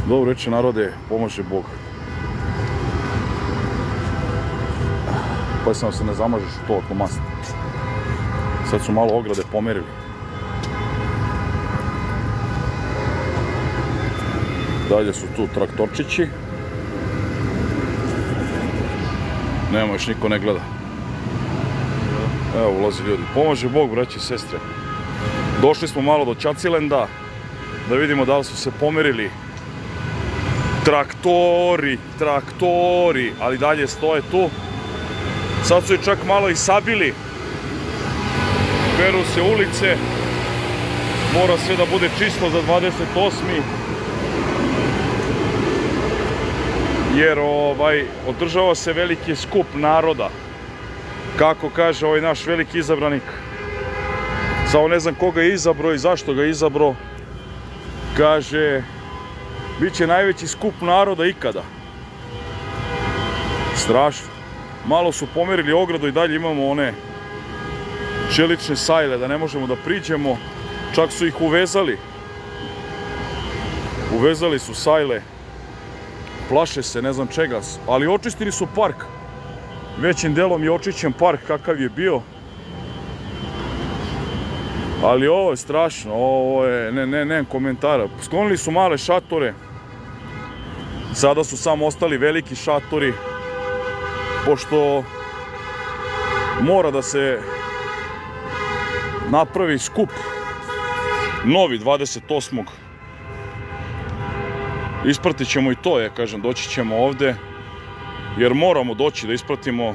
Dobro reče narode, pomaže Bog. Pa samo se ne zamažeš u to oko mast. Sad su malo ograde pomerili. Dalje su tu traktorčići. Nema, još niko ne gleda. Evo, ulazi ljudi. Pomaže Bog, braći i sestre. Došli smo malo do Čacilenda, da vidimo da li su se pomerili traktori, ali dalje stoje tu. Sad su i čak malo i sabili. Peru se ulice. Mora sve da bude čisto za 28. Jer održava se veliki skup naroda. Kako kaže ovaj naš veliki izabranik. Samo ne znam koga je izabrao i zašto ga je izabrao. Kaže, bit će najveći skup naroda ikada. Strašno. Malo su pomerili ogradu i dalje imamo one čelične sajle da ne možemo da priđemo. Čak su ih uvezali. Uvezali su sajle. Plaše se, ne znam čega. Ali očistili su park. Većim delom je očišćen park kakav je bio. Ali ovo je strašno, ovo je, nemam komentara. Sklonili su male šatore. Sada su samo ostali veliki šatori. Pošto mora da se napravi skup novi 28. Ispratit ćemo i to, ja kažem, doći ćemo ovde. Jer moramo doći da ispratimo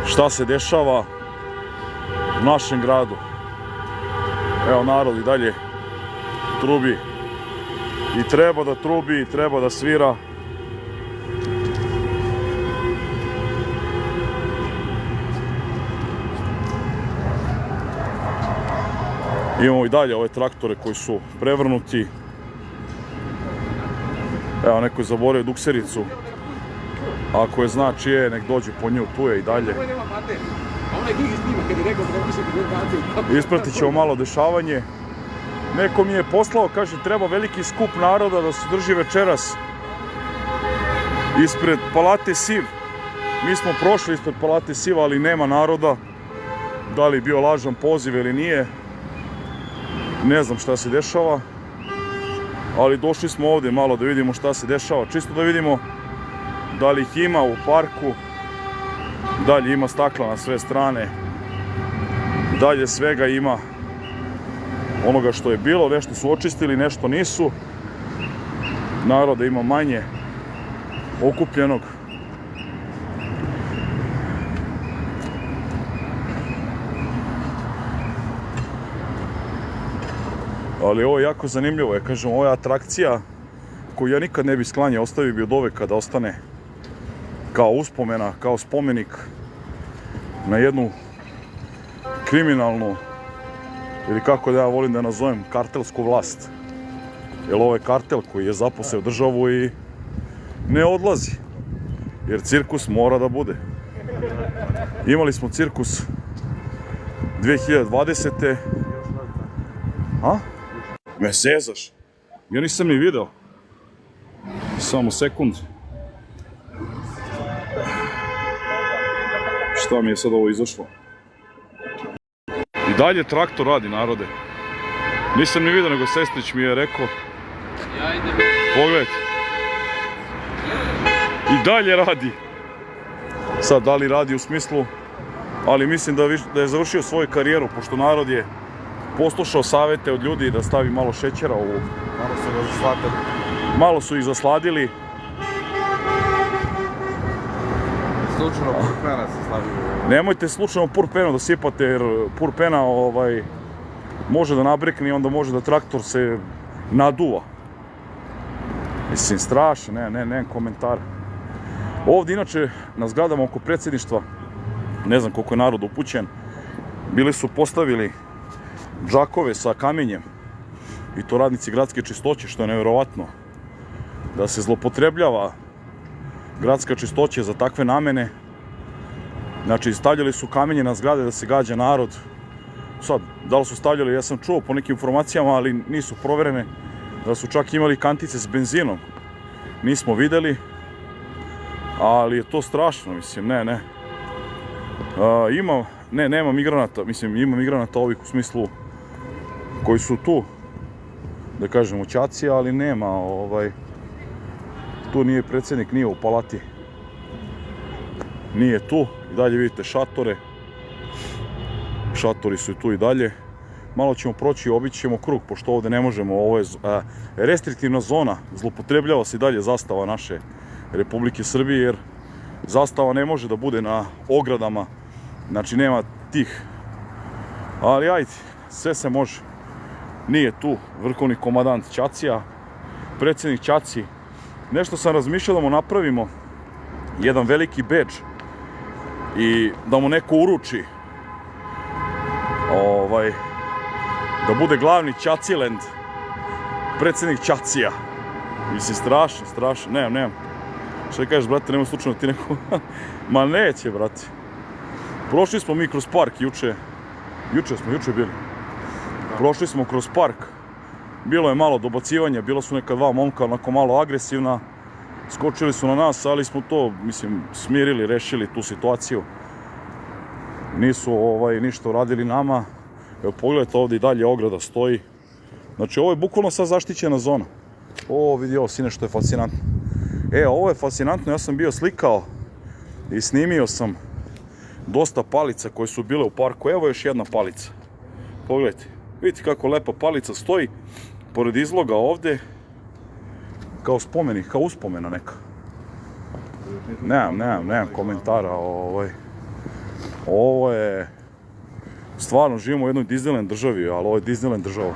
šta se dešava u našem gradu. Evo, narod i dalje trubi. I treba da trubi, i treba da svira. Imamo i dalje ove traktore koji su prevrnuti. Evo, neko je zaboravio duksericu. Ako je zna čije, nek dođe po nju, tu je i dalje. Ispratit ćemo malo dešavanje. Neko mi je poslao, kaže, treba veliki skup naroda da se drži večeras ispred Palate Siv. Mi smo prošli ispred Palate Siv, ali nema naroda. Da li je bio lažan poziv ili nije, ne znam šta se dešava. Ali došli smo ovde malo da vidimo šta se dešava. Čisto da vidimo da li ih ima u parku. Dalje ima stakla na sve strane. Dalje svega ima onoga što je bilo. Nešto su očistili, nešto nisu. Naroda ima manje okupljenog. Ali ovo je jako zanimljivo. Ja kažem, ovo je atrakcija koju ja nikad ne bi sklanjao. Ostavio bi od uveka da ostane kao uspomena, kao spomenik na jednu kriminalnu, ili kako da ja volim da nazovem, kartelsku vlast. Jer ovo je kartel koji je zaposeo državu i ne odlazi. Jer cirkus mora da bude. Imali smo cirkus 2020. A? Me zezaš? Ja nisam ni video. Samo sekund. Šta mi je sad ovo izašlo? I dalje traktor radi, narode. Nisam ni vidio, nego sestrić mi je rekao. Pogledajte. I dalje radi. Sad, da li radi u smislu, ali mislim da je završio svoju karijeru, pošto narod je poslušao savete od ljudi da stavi malo šećera u... Malo su ih zasladili. Slučajno purpena se stavio. Nemojte slučajno purpenu da sipate, jer purpena može da nabrekne i onda može da traktor se naduva. Mislim, strašno, nemam komentara. Ovdje inače na zgradama oko predsjedništva, ne znam koliko je narod upućen, bili su postavili džakove sa kamenjem, i to radnici gradske čistoće, što je nevjerovatno, da se zlopotrebljava gradska čistoća za takve namene. Znači, stavljali su kamenje na zgrade da se gađa narod. Sad, da li su stavljali, ja sam čuo po nekim informacijama, ali nisu proverene, da su čak imali kantice s benzinom. Nismo videli, ali je to strašno, mislim, ne. Nema migranata, mislim, ima migranata ovih u smislu koji su tu, da kažemo, ćaci, ali nema, tu nije predsjednik, nije u palati. Nije tu, i dalje vidite šatore. Šatori su tu i dalje. Malo ćemo proći i obići ćemo krug, pošto ovdje ne možemo, ovo je restriktivna zona, zloupotrebljava se i dalje zastava naše Republike Srbije, jer zastava ne može da bude na ogradama, znači nema tih, ali ajde, sve se može. Nije tu vrhovni komandant Ćacija, predsjednik Ćaci. Nešto sam razmišljao da mu napravimo jedan veliki bedž i da mu neko uruči, da bude glavni Ćaciland, predsjednik Ćacija. Mislim, strašno, nemam. Šta kažeš, brate, nema slučajno ti neko... Ma neće, brate. Prošli smo mi kroz park juče bili. Prošli smo kroz park. Bilo je malo dobacivanja, bilo su neka dva momka onako malo agresivna. Skočili su na nas, ali smo to, mislim, smirili, rešili tu situaciju. Nisu ništa uradili nama. Evo, pogledajte, ovdje i dalje ograda stoji. Znači, ovo je bukvalno sad zaštićena zona. Vidi ovo, sine, što je fascinantno. Ovo je fascinantno, ja sam bio slikao i snimio sam dosta palica koje su bile u parku. Evo još jedna palica. Pogledajte, vidite kako lepa palica stoji pored izloga ovdje. Kao spomenik, kao uspomena neka. Nemam komentara. Ovo je... Stvarno živimo u jednoj Disneyland državi, ali ovo je Disneyland država.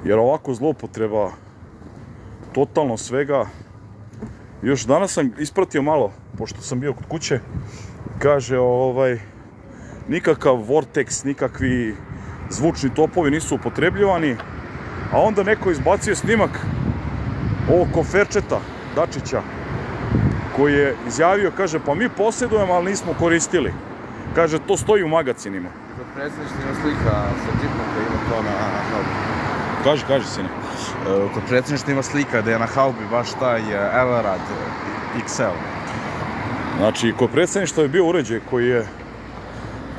Jer ovako zloupotreba totalno svega. Još danas sam ispratio malo, pošto sam bio kod kuće, kaže nikakav vortex, nikakvi zvučni topovi nisu upotrebljivani, a onda neko izbacio snimak ovog koferčeta Dačića, koji je izjavio, kaže, pa mi posjedujemo, ali nismo koristili. Kaže, to stoji u magacinima. Kod predsjedništva ima slika sa džipom koji ima to na haubi. Kaži, sine. Kod predsjedništva ima slika da je na haubi baš taj Everad XL. Znači, kod predsjedništva je bio uređaj koji je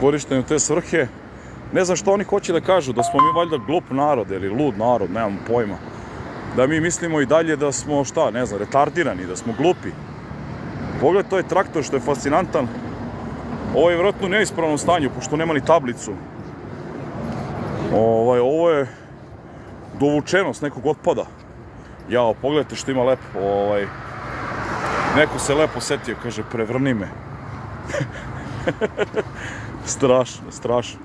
korišten u te svrhe. Ne znam što oni hoće da kažu, da smo mi valjda glup narod ili lud narod, nemam pojma. Da mi mislimo i dalje da smo, retardirani, da smo glupi. Pogledaj, to je traktor što je fascinantan. Ovo je vjerojatno u neispravnom stanju, pošto nema ni tablicu. Ovo je dovučeno s nekog otpada. Jao, pogledajte što ima lepo. Neko se lepo setio, kaže, prevrni me. Strašno.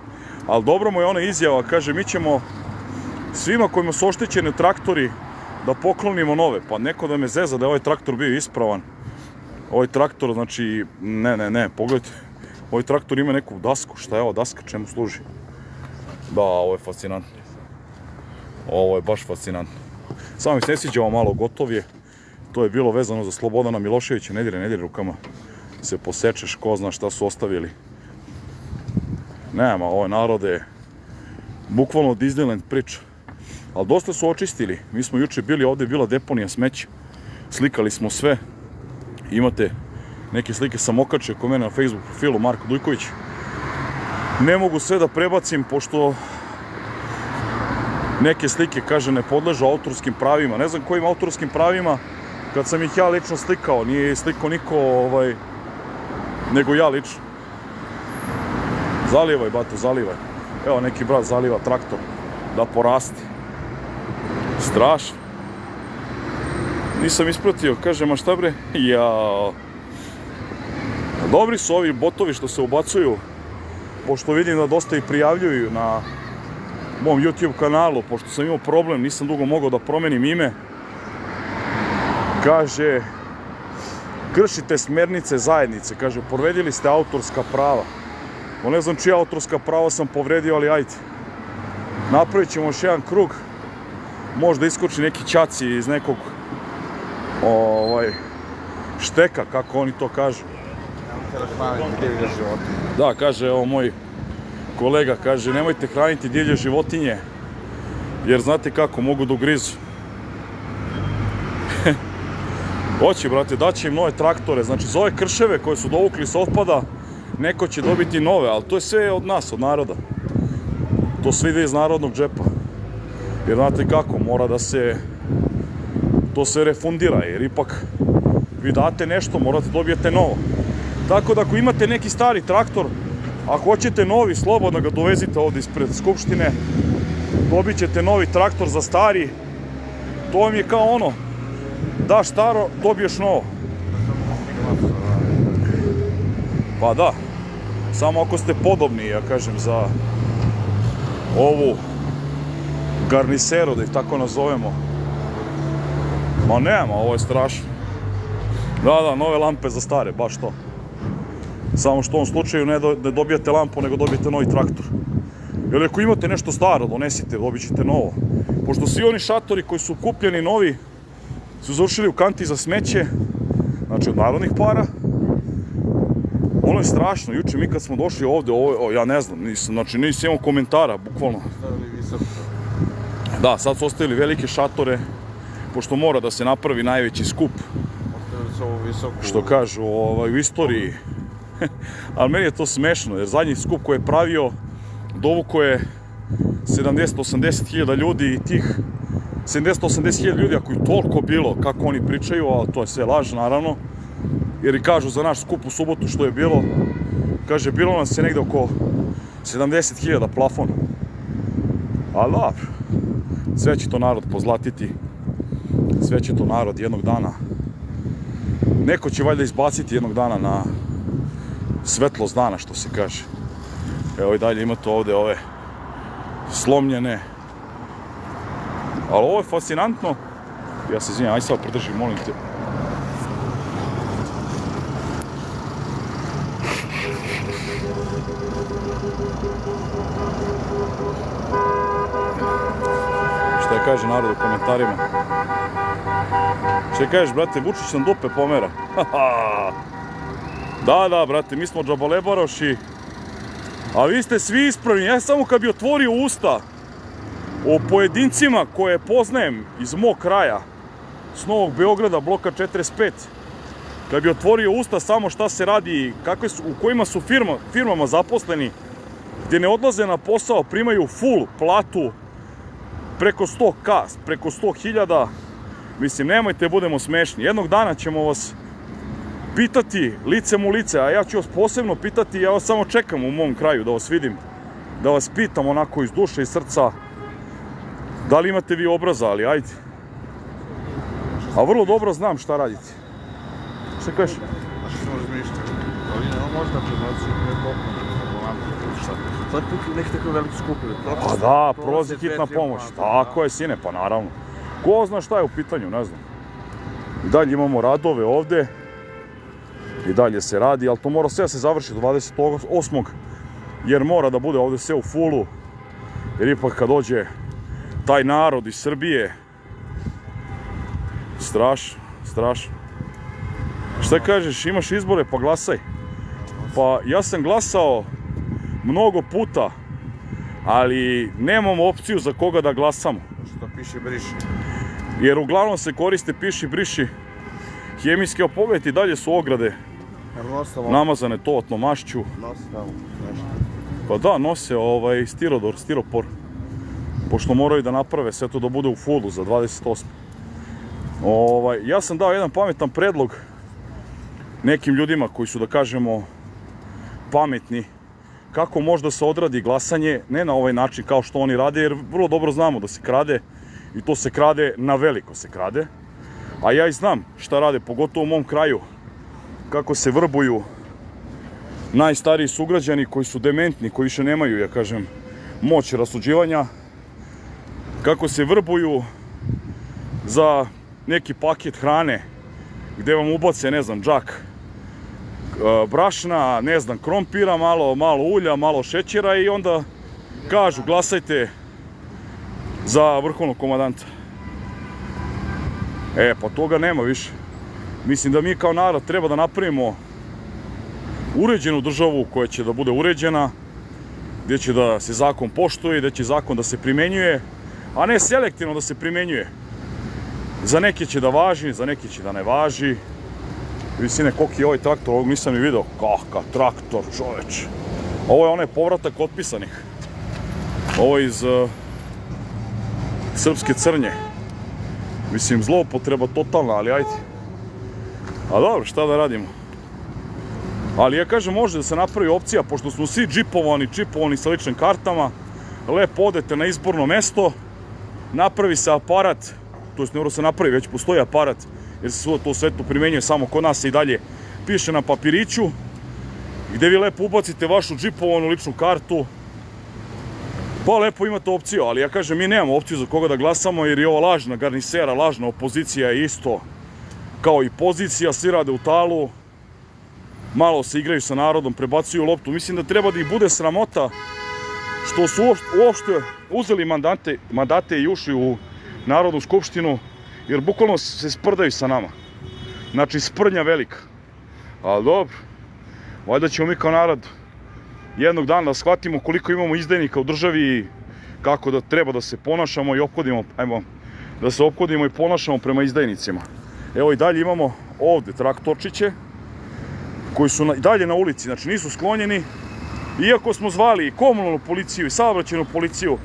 Ali dobro mu je ona izjava, kaže, mi ćemo svima kojima su oštećeni traktori da poklonimo nove. Pa neko da me zeza da je ovaj traktor bio ispravan. Ovaj traktor, znači, ne, pogledajte. Ovaj traktor ima neku dasku. Šta je ovo daska, čemu služi? Da, ovo je fascinantno. Ovo je baš fascinantno. Samo mi se ne sviđa ovo malo, gotov je. To je bilo vezano za Slobodana Miloševića. Ne dire rukama. Se posečeš, ko zna šta su ostavili. Nema, ovo je narode. Bukvalno Disneyland priča. Ali dosta su očistili. Mi smo juče bili, ovdje je bila deponija smeća. Slikali smo sve. Imate neke slike sam okačio kod mene na Facebook profilu Marko Dujković. Ne mogu sve da prebacim, pošto neke slike, kaže, ne podležu autorskim pravima. Ne znam kojim autorskim pravima, kad sam ih ja lično slikao. Nije slikao niko, nego ja lično. Zalivaj, bato, zalivaj. Evo, neki brat zaliva traktor da porasti. Strašno. Nisam ispratio, kaže, ma šta bre? Jao. Dobri su ovi botovi što se ubacuju, pošto vidim da dosta i prijavljuju na mom YouTube kanalu, pošto sam imao problem, nisam dugo mogao da promenim ime. Kaže, kršite smernice zajednice, kaže, povredili ste autorska prava. Ne znam čija autorska prava sam povredio, ali ajde. Napravit ćemo još jedan krug. Možda iskoči neki ćaci iz nekog šteka, kako oni to kažu. Da, kaže, evo moj kolega, kaže, nemojte hraniti divlje životinje. Jer znate kako, mogu da ugrizu. Hoće, brate, daće im nove traktore. Znači, za ove krševe koje su dovukli s otpada, neko će dobiti nove, ali to je sve od nas, od naroda. To sve ide iz narodnog džepa. Jer znate kako, mora da se to sve refundira, jer ipak vi date nešto, morate dobijete novo. Tako da ako imate neki stari traktor, ako hoćete novi, slobodno ga dovezite ovdje ispred skupštine, dobit ćete novi traktor za stari. To vam je kao ono, daš staro, dobiješ novo. Pa da, samo ako ste podobni, ja kažem, za ovu garniseru, da ih tako nazovemo. Ma nema, ovo je strašno. Da, nove lampe za stare, baš to. Samo što u ovom slučaju ne dobijate lampu, nego dobijete novi traktor. Jer ako imate nešto staro, donesite, dobit ćete novo. Pošto svi oni šatori koji su kupljeni novi su završili u kanti za smeće, znači od narodnih para. Ono je strašno, juče mi kad smo došli ovde, ja ne znam, nisam imao komentara, bukvalno. Da, sad su ostavili velike šatore, pošto mora da se napravi najveći skup. Što kažu u istoriji. Ali meni je to smešno, jer zadnji skup koji je pravio, dovuko je 70-80 hiljada ljudi i tih 70-80 hiljada ljudi, ako je toliko bilo, kako oni pričaju, a to je sve laž, naravno, jer i kažu za naš skup u subotu što je bilo, kaže, bilo nas je negde oko 70 hiljada plafon. Ali dobro, sve će to narod pozlatiti, sve će to narod jednog dana, neko će valjda izbaciti jednog dana na svetlost dana, što se kaže. Evo i dalje imate ovde ove slomljene. Ali ovo je fascinantno. Ja se izvinjam, aj sad pridržim, molim te. Šta je kaže narod u komentarima? Šta kažeš, brate, Vučić nam dupe pomera. Da, brate, mi smo džabalebaroši, a vi ste svi ispravni. Ja samo kad bi otvorio usta o pojedincima koje poznajem iz mog kraja, s Novog Beograda, bloka 45, kad bi otvorio usta samo šta se radi, u kojima su firmama zaposleni, gdje ne odlaze na posao, primaju full platu, preko 100K, preko 100.000, mislim, nemojte, budemo smešni. Jednog dana ćemo vas pitati licem u lice, a ja ću vas posebno pitati, ja vas samo čekam u mom kraju da vas vidim, da vas pitam onako iz duše i srca, da li imate vi obraza, ali ajde. A vrlo dobro znam šta radite. Šta kažeš? Što razmišljati? Ali ne, možda prebaci sad put neki tako veliki skupili. Pa da, prolazi hitna pomoć. Tako je, sine, pa naravno. Ko zna šta je u pitanju, ne znam. I dalje imamo radove ovde. I dalje se radi, ali to mora sve da se završi do 28. Jer mora da bude ovde sve u fullu. Jer ipak kad dođe taj narod iz Srbije, strašno. Šta kažeš, imaš izbore pa glasaj. Pa ja sam glasao mnogo puta, ali nemamo opciju za koga da glasamo. Što piše briši. Jer uglavnom se koriste piši briši hemijske, opogledajte i dalje su ograde namazane tovatnom mašću. Pa da, nose stiropor, pošto moraju da naprave sve to da bude u fullu za 28. Ja sam dao jedan pametan predlog nekim ljudima koji su, da kažemo, pametni, kako možda se odradi glasanje, ne na ovaj način kao što oni rade, jer vrlo dobro znamo da se krade i to se krade, na veliko se krade. A ja i znam šta rade, pogotovo u mom kraju, kako se vrbuju najstariji sugrađani koji su dementni, koji više nemaju, ja kažem, moć rasuđivanja, kako se vrbuju za neki paket hrane gde vam ubace, ne znam, džak brašna, ne znam, krompira, malo ulja, malo šećera i onda kažu glasajte za vrhovnog komandanta. Pa toga nema više. Mislim da mi kao narod treba da napravimo uređenu državu koja će da bude uređena, gdje će da se zakon poštuje, gdje će zakon da se primenjuje, a ne selektivno da se primenjuje. Za neke će da važi, za neke će da ne važi. Visine, koliki je ovaj traktor, ovog nisam ni vidio. Kakav traktor, čoveč. Ovo je onaj povratak otpisanih. Ovo je iz Srpske Crnje. Mislim, zloupotreba totalna, ali ajde. A dobro, šta da radimo? Ali ja kažem, može da se napravi opcija, pošto smo svi čipovani sa ličnim kartama, lepo odete na izborno mesto, napravi se aparat, to jest ne mora se napravi, već postoji aparat, jer se svuda to u svetu primenjuje, samo kod nas se i dalje piše na papiriću, gde vi lepo ubacite vašu džipovanu ličnu kartu, pa lepo imate opciju, ali ja kažem, mi nemamo opciju za koga da glasamo, jer je ovo lažna garnisera, lažna opozicija je isto kao i pozicija, svi rade u talu, malo se igraju sa narodom, prebacuju loptu. Mislim da treba da ih bude sramota što su uopšte uzeli mandate i ušli u Narodnu skupštinu, jer bukvalno se sprdaju sa nama. Znači, sprdnja velika. Ali dobro, valjda ćemo mi kao narod jednog dana da shvatimo koliko imamo izdajnika u državi i kako da treba da se ponašamo i ophodimo, da se ophodimo i ponašamo prema izdajnicima. Evo i dalje imamo ovde traktorčiće koji su dalje na ulici, znači nisu sklonjeni, iako smo zvali i komunalnu policiju i saobraćajnu policiju,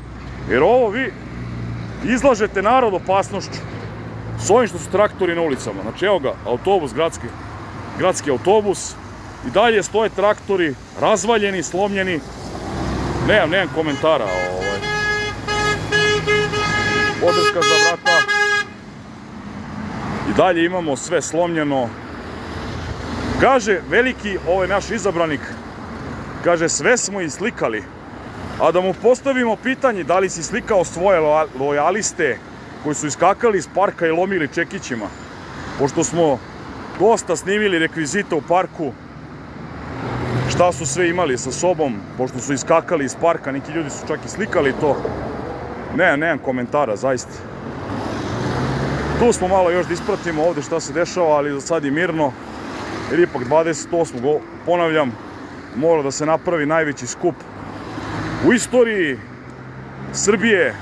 jer ovo vi izlažete narod opasnošću s ovim što su traktori na ulicama. Znači evo ga, autobus, gradski autobus, i dalje stoje traktori, razvaljeni, slomljeni, nemam komentara, podrška za vrata, i dalje imamo sve slomljeno. Kaže veliki ovaj naš izabranik, kaže, sve smo ih slikali, a da mu postavimo pitanje da li si slikao svoje lojaliste koji su iskakali iz parka i lomili čekićima, pošto smo dosta snimili rekvizita u parku, šta su sve imali sa sobom, pošto su iskakali iz parka, neki ljudi su čak i slikali to. Nemam komentara, zaista. Tu smo malo još da ispratimo ovde šta se dešava, ali za sad je mirno, jer ipak 28. ponavljam, mora da se napravi najveći skup u istoriji Srbije,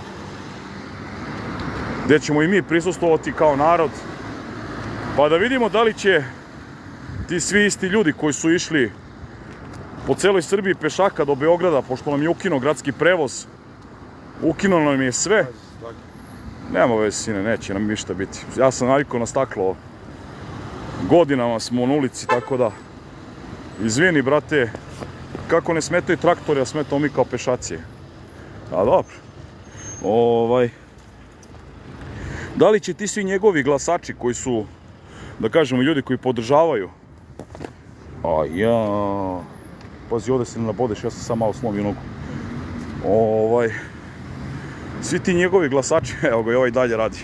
gde ćemo i mi prisustvovati kao narod, pa da vidimo da li će ti svi isti ljudi koji su išli po celoj Srbiji pešaka do Beograda, pošto nam je ukinuo gradski prevoz, ukinuo nam je sve. Nema veze, sine, neće nam ništa biti. Ja sam navikao na staklo. Godinama smo na ulici, tako da izvini, brate, kako ne smetaju traktori, a smetamo mi kao pešaci. A dobro. Da li će ti svi njegovi glasači koji su, da kažemo, ljudi koji podržavaju, pazi, ovde se ne nabodeš, ja sam sam malo slomio nogu. Svi ti njegovi glasači, evo ga, i ovaj dalje radi.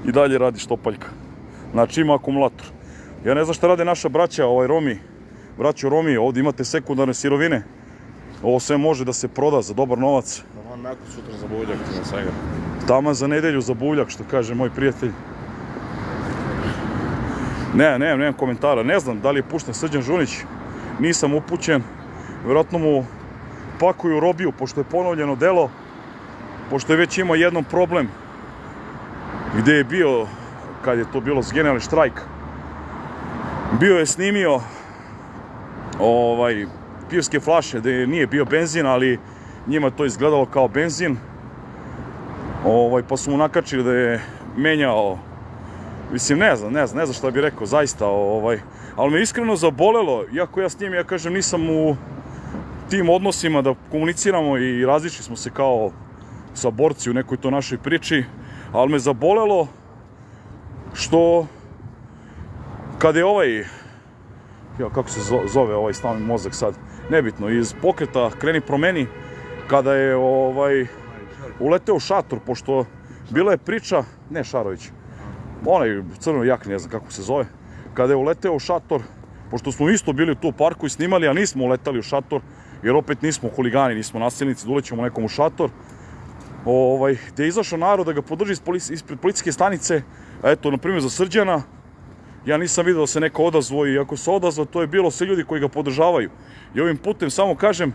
I dalje radi štopaljka. Znači ima akumulator. Ja ne znam šta rade naša braća, Romi. Braćo Romi, ovdje imate sekundarne sirovine. Ovo sve može da se proda za dobar novac. Taman nakon sutra za buvljak, ti za svega. Taman za nedelju za buvljak, što kaže moj prijatelj. Nemam komentara. Ne znam da li je pušten Srđan Žunić. Nisam upućen. Vjerojatno mu pakuju robiju, pošto je ponovljeno delo. Pošto je već imao jednom problem. Gde je bio, kad je to bilo generalni štrajk, bio je snimio pivske flaše gde nije bio benzin, ali njima to izgledalo kao benzin. Pa su mu nakačili da je menjao, mislim, ne znam šta bih rekao, zaista, ali me iskreno zabolelo, iako ja s njim, ja kažem, nisam u tim odnosima da komuniciramo i različili smo se kao saborci u nekoj to našoj priči, ali me zabolelo što kad je kako se zove ovaj stalni mozak sad, nebitno, iz pokreta Kreni promeni, kada je uleteo u šator, pošto bila je priča, ne Šarović, onaj crno jak, ne znam kako se zove, kada je uleteo u šator, pošto smo isto bili tu u parku i snimali, a nismo uletali u šator, jer opet nismo huligani, nismo nasilnici, da ulećemo nekom u šator, gde je izašao narod da ga podrži ispred policijske stanice, a eto, na primjer za Srđana, ja nisam vidio da se neko odazvao, i ako se odazvao, to je bilo sve ljudi koji ga podržavaju. I ovim putem samo kažem,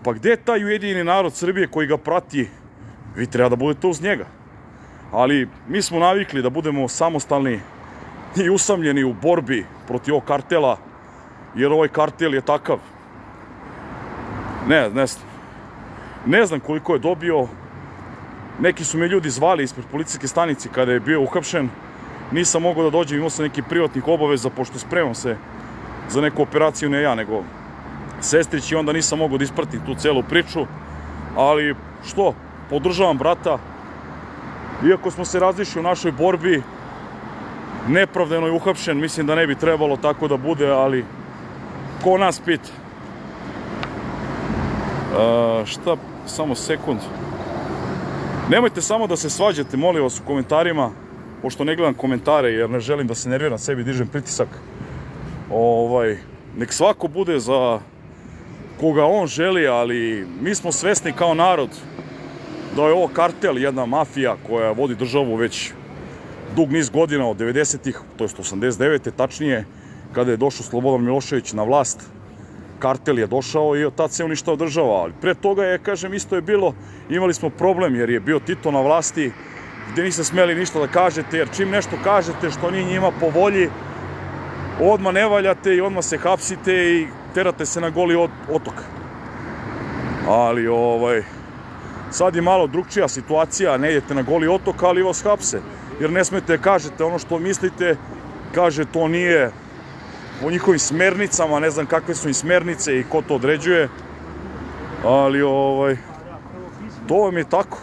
pa gde je taj ujedinjeni narod Srbije koji ga prati vi treba da budete uz njega. Ali mi smo navikli da budemo samostalni i usamljeni u borbi protiv ovog kartela, jer ovaj kartel je takav. Ne znam koliko je dobio. Neki su me ljudi zvali ispred policijske stanice kada je bio uhapšen. Nisam mogao da dođem, imao sam nekih privatnih obaveza, pošto spremam se za neku operaciju, ne ja, nego sestrić, i onda nisam mogao da ispratim tu celu priču. Ali što, podržavam brata. Iako smo se razišli u našoj borbi, nepravdeno je uhapšen, mislim da ne bi trebalo tako da bude, ali ko nas pita. Šta, samo sekund. Nemojte samo da se svađate, molim vas, u komentarima, pošto ne gledam komentare, jer ne želim da se nerviram, sebi dižem pritisak. Nek svako bude za koga on želi, ali mi smo svesni kao narod da je ovo kartel, jedna mafija koja vodi državu već dug niz godina, od 90-ih, to je 89. tačnije, kada je došao Slobodan Milošević na vlast. Kartel je došao i od tad se uništao država, ali pre toga je, kažem, isto je bilo, imali smo problem jer je bio Tito na vlasti, gde niste smeli ništa da kažete, jer čim nešto kažete što nije njima po volji, odmah ne valjate i odmah se hapsite i terate se na goli otok. Ali sad je malo drugčija situacija, ne idete na goli otok, ali vas hapse, jer ne smete kažete ono što mislite, kaže to nije po njihovim smernicama, ne znam kakve su im smernice i ko to određuje, ali to vam je tako.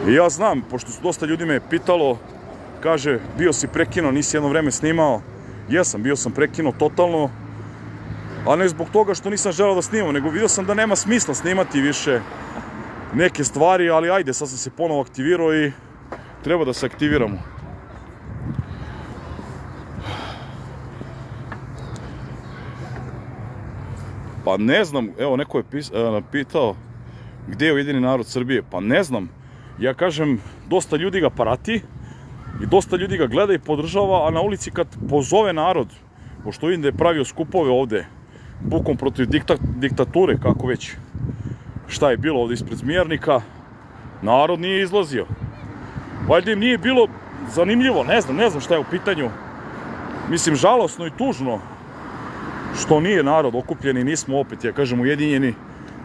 I ja znam, pošto su dosta ljudi me pitalo, kaže, bio si prekinuo, nisi jedno vreme snimao. Jesam, bio sam prekinuo totalno, a ne zbog toga što nisam želeo da snimam, nego vidio sam da nema smisla snimati više neke stvari, ali ajde, sad sam se ponovo aktivirao i treba da se aktiviramo. Pa ne znam, evo neko je pitao gdje je Ujedinjeni narod Srbije, pa ne znam. Ja kažem, dosta ljudi ga prati i dosta ljudi ga gleda i podržava, a na ulici kad pozove narod, pošto vidim da je pravio skupove ovde, bukom protiv diktature, kako već, šta je bilo ovde ispred Zmijarnika, narod nije izlazio. Valjda im nije bilo zanimljivo, ne znam šta je u pitanju. Mislim, žalosno i tužno što nije narod okupljen i nismo opet, ja kažem, ujedinjeni.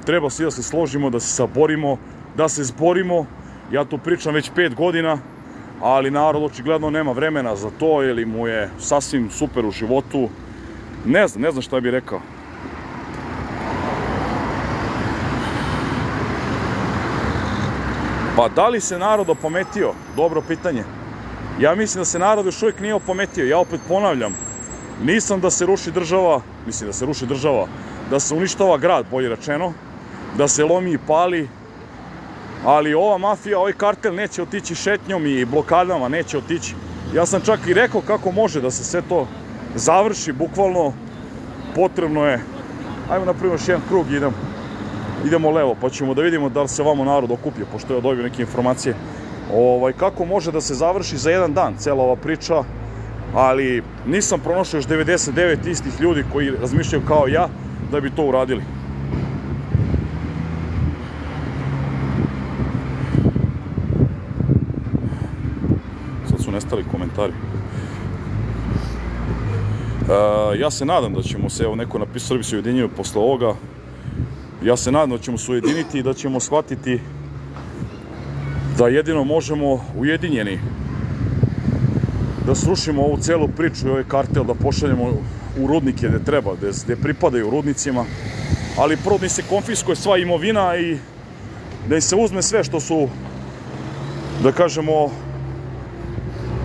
Treba svi da se složimo, da se saborimo, da se zborimo. Ja to pričam već 5 godina, ali narod očigledno nema vremena za to, ili mu je sasvim super u životu. Ne znam šta bih rekao. Pa da li se narod opametio? Dobro pitanje. Ja mislim da se narod još uvijek nije opametio. Ja opet ponavljam, nisam da se ruši država, mislim da se ruši država, da se uništava grad, bolje rečeno, da se lomi i pali, ali ova mafija, ovaj kartel neće otići šetnjom i blokadama, neće otići. Ja sam čak i rekao kako može da se sve to završi, bukvalno potrebno je. Ajmo napravimo još jedan krug i idemo levo, pa ćemo da vidimo da li se ovamo narod okuplja, pošto je dobio neke informacije. Kako može da se završi za jedan dan cela ova priča, ali nisam pronašao još 99 istih ljudi koji razmišljaju kao ja da bi to uradili. Sad su nestali komentari. Ja se nadam da ćemo se, evo neko napisao, Srbi se ujedinjuju posle ovoga. Ja se nadam da ćemo se ujediniti i da ćemo shvatiti da jedino možemo ujedinjeni da srušimo ovu celu priču i ovaj kartel, da pošaljemo u rudnike gde treba, gde pripadaju rudnicima, ali prvo da im se konfiskuje sva imovina i da im se uzme sve što su, da kažemo,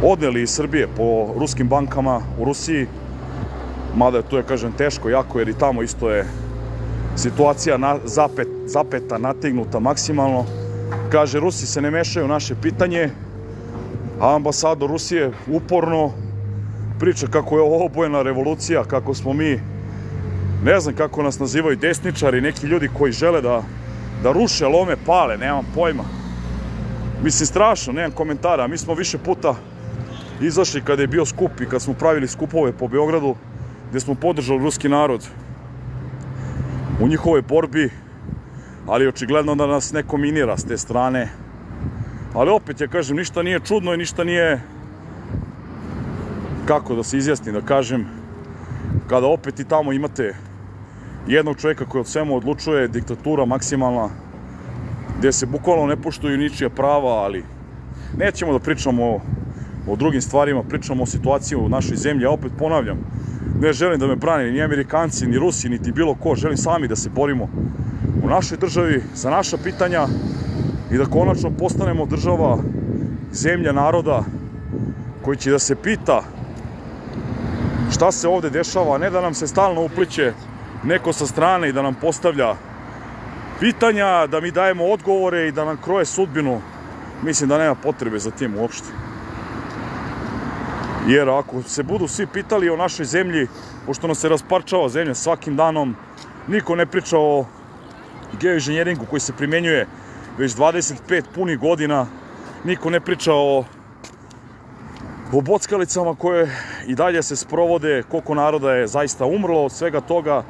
odneli iz Srbije po ruskim bankama u Rusiji, mada je to, ja kažem, teško jako, jer i tamo isto je situacija zapeta, nategnuta maksimalno. Kaže, Rusi se ne mešaju u naše pitanje, a ambasador Rusije uporno priča kako je ovo obojena revolucija, kako smo mi, ne znam kako nas nazivaju, desničari, neki ljudi koji žele da ruše, lome, pale, nemam pojma. Mislim, strašno, nemam komentara. Mi smo više puta izašli kada je bio skup i kad smo pravili skupove po Beogradu, gde smo podržali ruski narod u njihovoj borbi ali očigledno da nas neko minira s te strane. Ali opet, ja kažem, ništa nije čudno i ništa nije, kako da se izjasnim, da kažem, kada opet i tamo imate jednog čovjeka koji od svemu odlučuje, diktatura maksimalna, gdje se bukvalno ne poštuju ničija prava, ali nećemo da pričamo o drugim stvarima, pričamo o situaciji u našoj zemlji. Ja opet ponavljam, ne želim da me brane ni Amerikanci, ni Rusi, niti bilo ko, želim sami da se borimo u našoj državi za naša pitanja i da konačno postanemo država, zemlja naroda koji će da se pita šta se ovde dešava, a ne da nam se stalno upliće neko sa strane i da nam postavlja pitanja, da mi dajemo odgovore i da nam kroje sudbinu. Mislim da nema potrebe za tim uopšte. Jer ako se budu svi pitali o našoj zemlji, pošto nam se rasparčava zemlja svakim danom, niko ne priča o geoinženjeringu koji se primenjuje već 25 punih godina, niko ne priča o bockalicama koje i dalje se sprovode, koliko naroda je zaista umrlo od svega toga,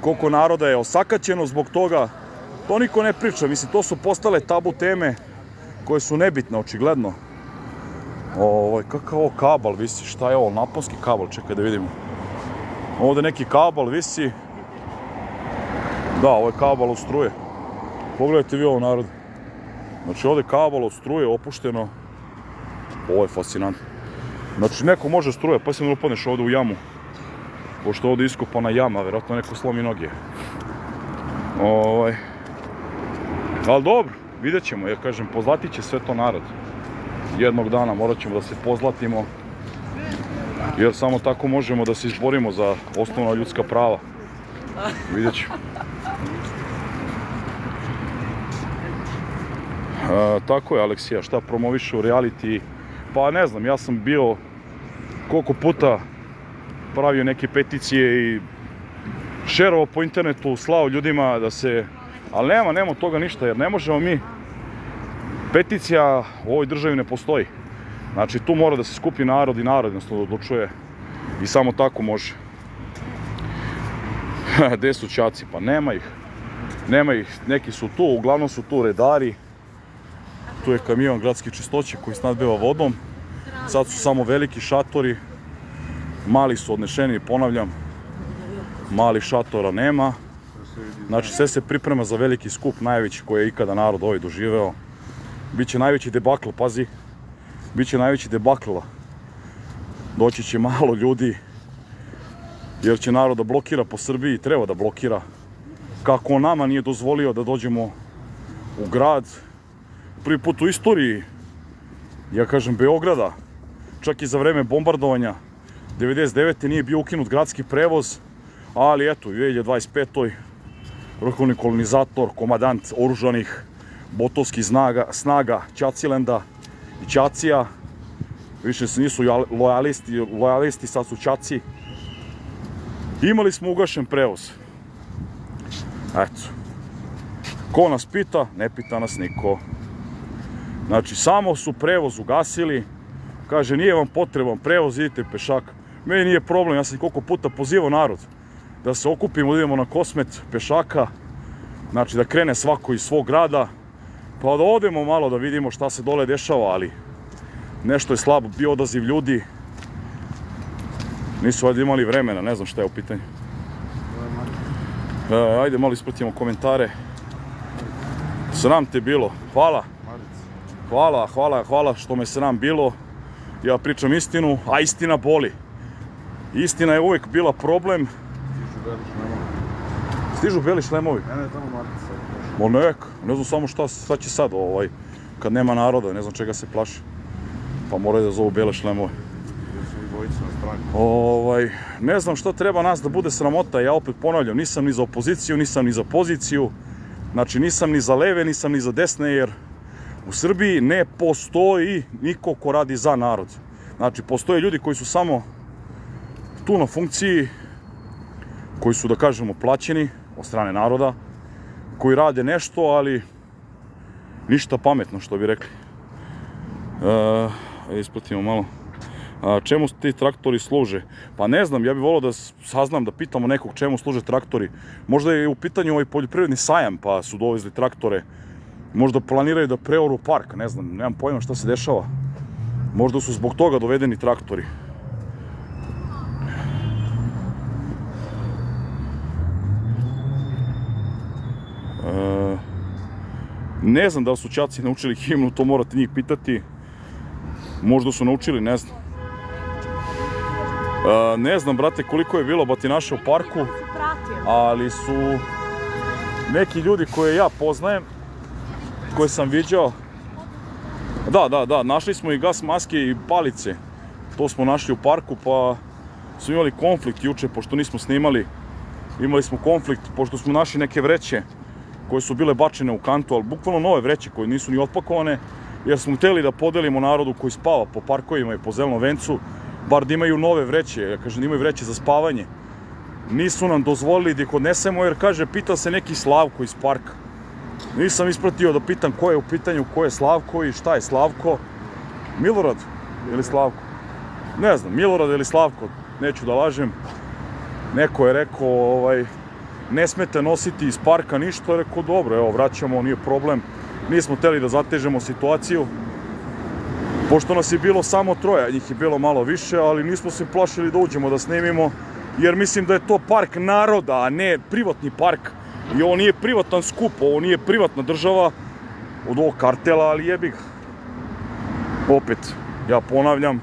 koliko naroda je osakaćeno zbog toga, to niko ne priča. Mislim, to su postale tabu teme koje su nebitne, očigledno. Kakav ovo kabel visi, šta je ovo, naponski kabel, čekaj da vidimo. Ovde neki kabel visi. Da, ovo je kabel od struje. Pogledajte vi ovo, narod. Znači, ovde kabel od struje opušteno. Ovo je fascinantno. Znači, neko može struje, pa se ne upadneš ovde u jamu. Pošto ovde je iskopana jama, vjerojatno neko slomi noge. Ali dobro, vidjet ćemo, ja kažem, pozlatit će sve to narod. Jednog dana morat ćemo da se pozlatimo, jer samo tako možemo da se izborimo za osnovna ljudska prava. Vidjet ćemo. Tako je, Aleksija, šta promoviše u reality? Pa ne znam, ja sam bio koliko puta pravio neke peticije i šerovao po internetu, slao ljudima da se... Ali nema od toga ništa, jer ne možemo mi... Peticija u ovoj državi ne postoji. Znači, tu mora da se skupi narod i narod jednostavno odlučuje i samo tako može. Gde su ćaci? Pa nema ih. Nema ih, neki su tu, uglavnom su tu redari. Tu je kamion gradske čistoće koji snadbeva vodom. Sad su samo veliki šatori. Mali su odnešeni, ponavljam. Malih šatora nema. Znači, sve se priprema za veliki skup, najveći koji je ikada narod ovaj doživeo. Biće najveći debakl, pazi. Biće najveći debakl. Doći će malo ljudi, jer će narod da blokira po Srbiji, treba da blokira. Kako on nama nije dozvolio da dođemo u grad. Prvi put u istoriji, ja kažem, Beograda, čak i za vreme bombardovanja 99. nije bio ukinut gradski prevoz, ali eto, u 2025. vrhovni kolonizator, komadant oružanih botovskih snaga Ćacilenda i Ćacija, više se nisu lojalisti, sad su Ćaci. Imali smo ugašen prevoz. Eto. Ko nas pita? Ne pita nas niko. Znači, samo su prevoz ugasili. Kaže, nije vam potreban prevoz, idite pešak. Meni nije problem, ja sam koliko puta pozivao narod da se okupimo, da idemo na Kosmet pešaka. Znači, da krene svako iz svog grada. Pa da odemo malo da vidimo šta se dole dešava, ali nešto je slabo, bio odaziv ljudi. Nisu ovdje imali vremena, ne znam šta je u pitanju. Ajde, malo ispratimo komentare. Sram te bilo, hvala. Hvala što me sram bilo. Ja pričam istinu, a istina boli. Istina je uvek bila problem. Stižu beli šlemovi? Ne, tamo Martica. Ne znam samo šta će sad, kad nema naroda, ne znam čega se plaši. Pa moraju da zovu bele šlemove. Ne znam šta treba nas da bude sramota, ja opet ponavljam, nisam ni za opoziciju, nisam ni za poziciju. Znači, nisam ni za leve, nisam ni za desne, jer u Srbiji ne postoji niko ko radi za narod. Znači, postoje ljudi koji su samo tu na funkciji, koji su, da kažemo, plaćeni od strane naroda, koji rade nešto, ali ništa pametno, što bi rekli. Ispratimo malo. Čemu ti traktori služe? Pa ne znam, ja bih volio da saznam, da pitamo nekog čemu služe traktori. Možda je u pitanju ovaj poljoprivredni sajam, pa su dovezli traktore. Možda planiraju da preoru park, ne znam, nemam pojma šta se dešava. Možda su zbog toga dovedeni traktori. Ne znam da li su đaci naučili himnu, to morate njih pitati. Možda su naučili, ne znam. Ne znam, brate, koliko je bilo batinaša u parku, ali su neki ljudi koje ja poznajem, koje sam viđao. Da, našli smo i gas maske i palice. To smo našli u parku, pa smo imali konflikt juče, pošto nismo snimali. Imali smo konflikt, pošto smo našli neke vreće koje su bile bačene u kantu, ali bukvalno nove vreće koje nisu ni otpakovane, jer smo htjeli da podelimo narodu koji spava po parkovima i po Zelenom vencu, bar da imaju nove vreće, ja kažem da imaju vreće za spavanje. Nisu nam dozvolili da ih odnesemo, jer kaže, pita se neki Slavko iz parka. Nisam ispratio da pitam ko je u pitanju, ko je Slavko i šta je Slavko. Milorad ili Slavko? Ne znam, Milorad ili Slavko, neću da lažem. Neko je rekao, ne smete nositi iz parka ništa, rekao dobro, evo vraćamo, nije problem. Nismo hteli da zatežemo situaciju, pošto nas je bilo samo troje, njih je bilo malo više, ali nismo se plašili da uđemo da snimimo, jer mislim da je to park naroda, a ne privatni park. I ovo nije privatan skup, ovo nije privatna država od ovog kartela, ali jebi ga. Opet, ja ponavljam,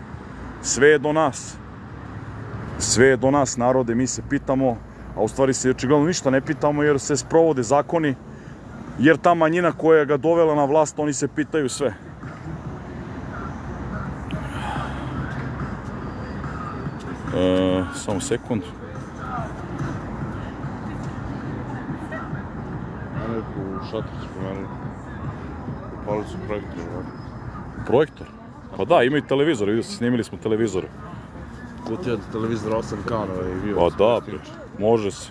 sve je do nas. Sve je do nas, narode, mi se pitamo, a u stvari se očigledno ništa ne pitamo jer se sprovode zakoni, jer ta manjina koja ga dovela na vlast, oni se pitaju sve. Samo sekund. U šatru spomenuli. Upali su projektor. Projektor? Pa da, imaju televizor, vidio se, snimili smo televizor. Kutija televizora 8K je bio. Pa da, može se.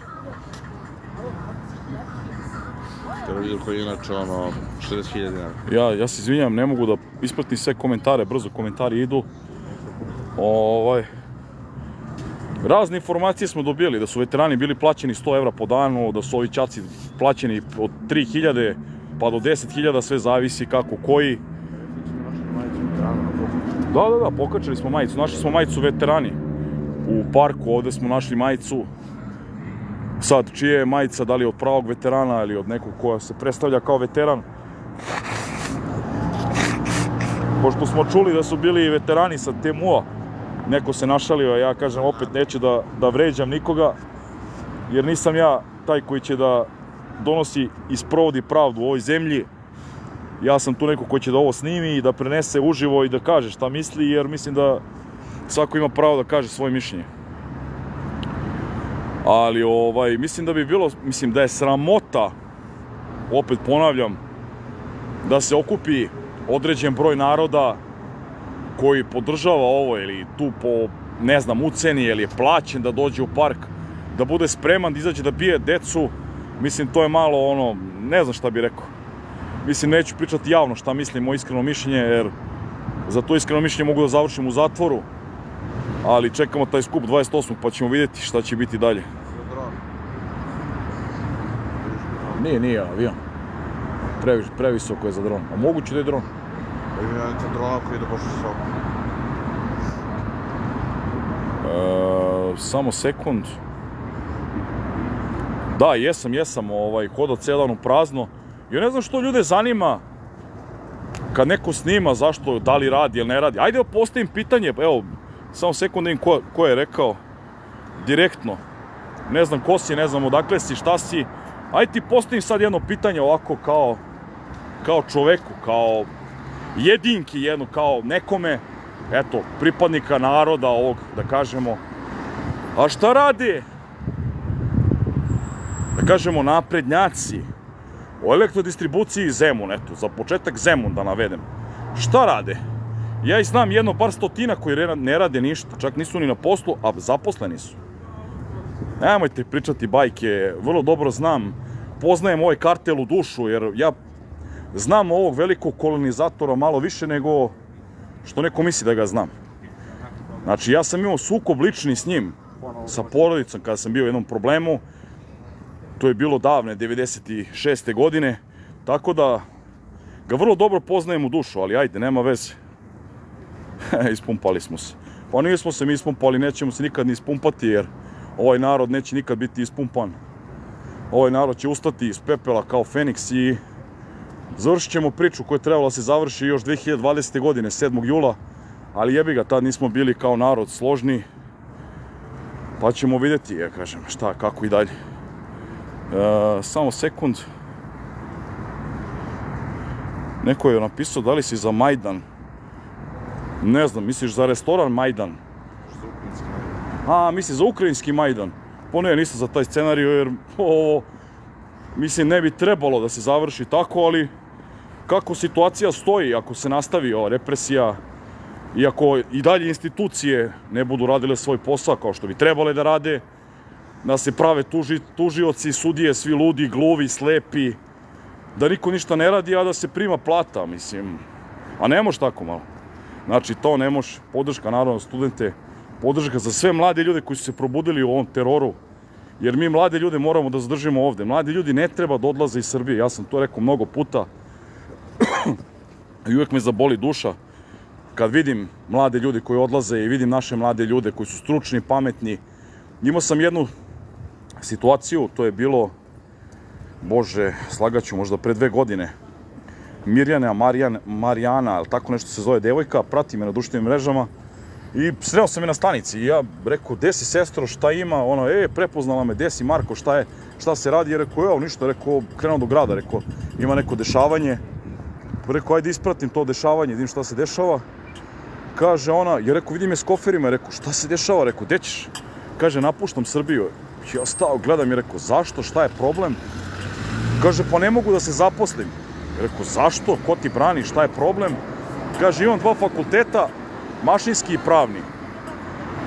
Televizor koji je inače 60.000 dinara. Ja se izvinjam, ne mogu da ispratim sve komentare, brzo komentari idu. Razne informacije smo dobili, da su veterani bili plaćeni 100 evra po danu, da su ovi đaci plaćeni od 3.000 pa do 10.000, sve zavisi kako koji. Da, pokačili smo majicu, našli smo majicu veterani. U parku ovde smo našli majicu. Sad, čija je majica, da li od pravog veterana ili od nekog koja se predstavlja kao veteran. Pošto smo čuli da su bili veterani sa TMU-a, neko se našalio, a ja kažem opet neću da vređam nikoga, jer nisam ja taj koji će da donosi i sprovodi pravdu u ovoj zemlji. Ja sam tu neko koji će da ovo snimi i da prenese uživo i da kaže šta misli, jer mislim da svako ima pravo da kaže svoje mišljenje. Ali mislim da bi bilo, mislim da je sramota, opet ponavljam, da se okupi određen broj naroda koji podržava ovo ili tu po, ne znam, uceni ili je plaćen da dođe u park, da bude spreman da izađe da bije decu. Mislim, to je malo ne znam šta bih rekao. Mislim, neću pričati javno šta mislim, moje iskreno mišljenje, jer za to iskreno mišljenje mogu da završim u zatvoru. Ali čekamo taj skup 28. pa ćemo vidjeti šta će biti dalje. Nije avion. Previsoko je za dron. A moguće da je dron? Ima drona koji ide baš visoko. Samo sekund. Da, jesam, hodao ceo dan u prazno. Ja ne znam što ljude zanima kad neko snima, zašto, da li radi ili ne radi. Ajde da postavim pitanje, evo, samo sekund da im ko je rekao direktno. Ne znam ko si, ne znam odakle si, šta si. Ajde ti postavim sad jedno pitanje ovako kao čoveku, kao jedinki jedno, kao nekome, eto, pripadnika naroda ovog, da kažemo. A šta rade? Da kažemo naprednjaci o elektrodistribuciji Zemun, eto, za početak Zemun da navedem. Šta rade? Ja ih znam jedno par stotina koji ne rade ništa, čak nisu ni na poslu, a zaposleni su. Nemojte pričati bajke, vrlo dobro znam, poznajem ovaj kartel u dušu, jer ja znam ovog velikog kolonizatora malo više nego što neko misli da ga znam. Znači, ja sam imao sukob lični s njim, sa porodicom, kada sam bio u jednom problemu. To je bilo davne, 96. godine, tako da ga vrlo dobro poznajem u dušu, ali ajde, nema veze. Ispumpali smo se. Pa nismo se mi ispumpali, nećemo se nikad ni ispumpati, jer ovaj narod neće nikad biti ispumpan. Ovaj narod će ustati iz pepela kao Feniks i završit ćemo priču koja je trebala da se završi još 2020. godine, 7. jula, ali jebi ga, tad nismo bili kao narod složni, pa ćemo vidjeti, ja kažem, šta, kako i dalje. Samo sekund. Neko je napisao da li si za Majdan. Ne znam, misliš za restoran Majdan? A, misliš za ukrajinski Majdan. Pa ne, nisam za taj scenarij, jer ovo, mislim, ne bi trebalo da se završi tako, ali kako situacija stoji, ako se nastavi ova represija i ako i dalje institucije ne budu radile svoj posao kao što bi trebale da rade, da se prave tužioci, sudije, svi ludi, gluvi, slepi, da niko ništa ne radi, a da se prima plata, mislim. A ne može tako malo. Znači, to ne može. Podrška, naravno, studente, podrška za sve mlade ljude koji su se probudili u ovom teroru, jer mi mlade ljude moramo da zadržimo ovde. Mladi ljudi ne treba da odlaze iz Srbije, ja sam to rekao mnogo puta i uvek me zaboli duša kad vidim mlade ljude koji odlaze i vidim naše mlade ljude koji su stručni, pametni. Imao sam jednu situaciju, to je bilo, bože, slagaću, možda pre 2 godine. Mirjana, Marijana, ali tako nešto se zove devojka, prati me na društvenim mrežama i sreo sam je na stanici i ja rekao, gde si sestro, šta ima, ono, prepoznala me, gde si Marko, šta se radi, je rekao, ništa, rekao, krenuo do grada, rekao, ima neko dešavanje, rekao, ajde ispratim to dešavanje, vidim šta se dešava, kaže ona, je rekao, vidim je s koferima, rekao, šta se dešava, rekao, gde ćeš, kaže, napuštam Srbiju, ja stao, gledam i rekao, zašto, šta je problem, kaže, pa ne mogu da se zaposlim. Rekao, zašto? Ko ti brani? Šta je problem? Kaže, imam 2 fakulteta, mašinski i pravni.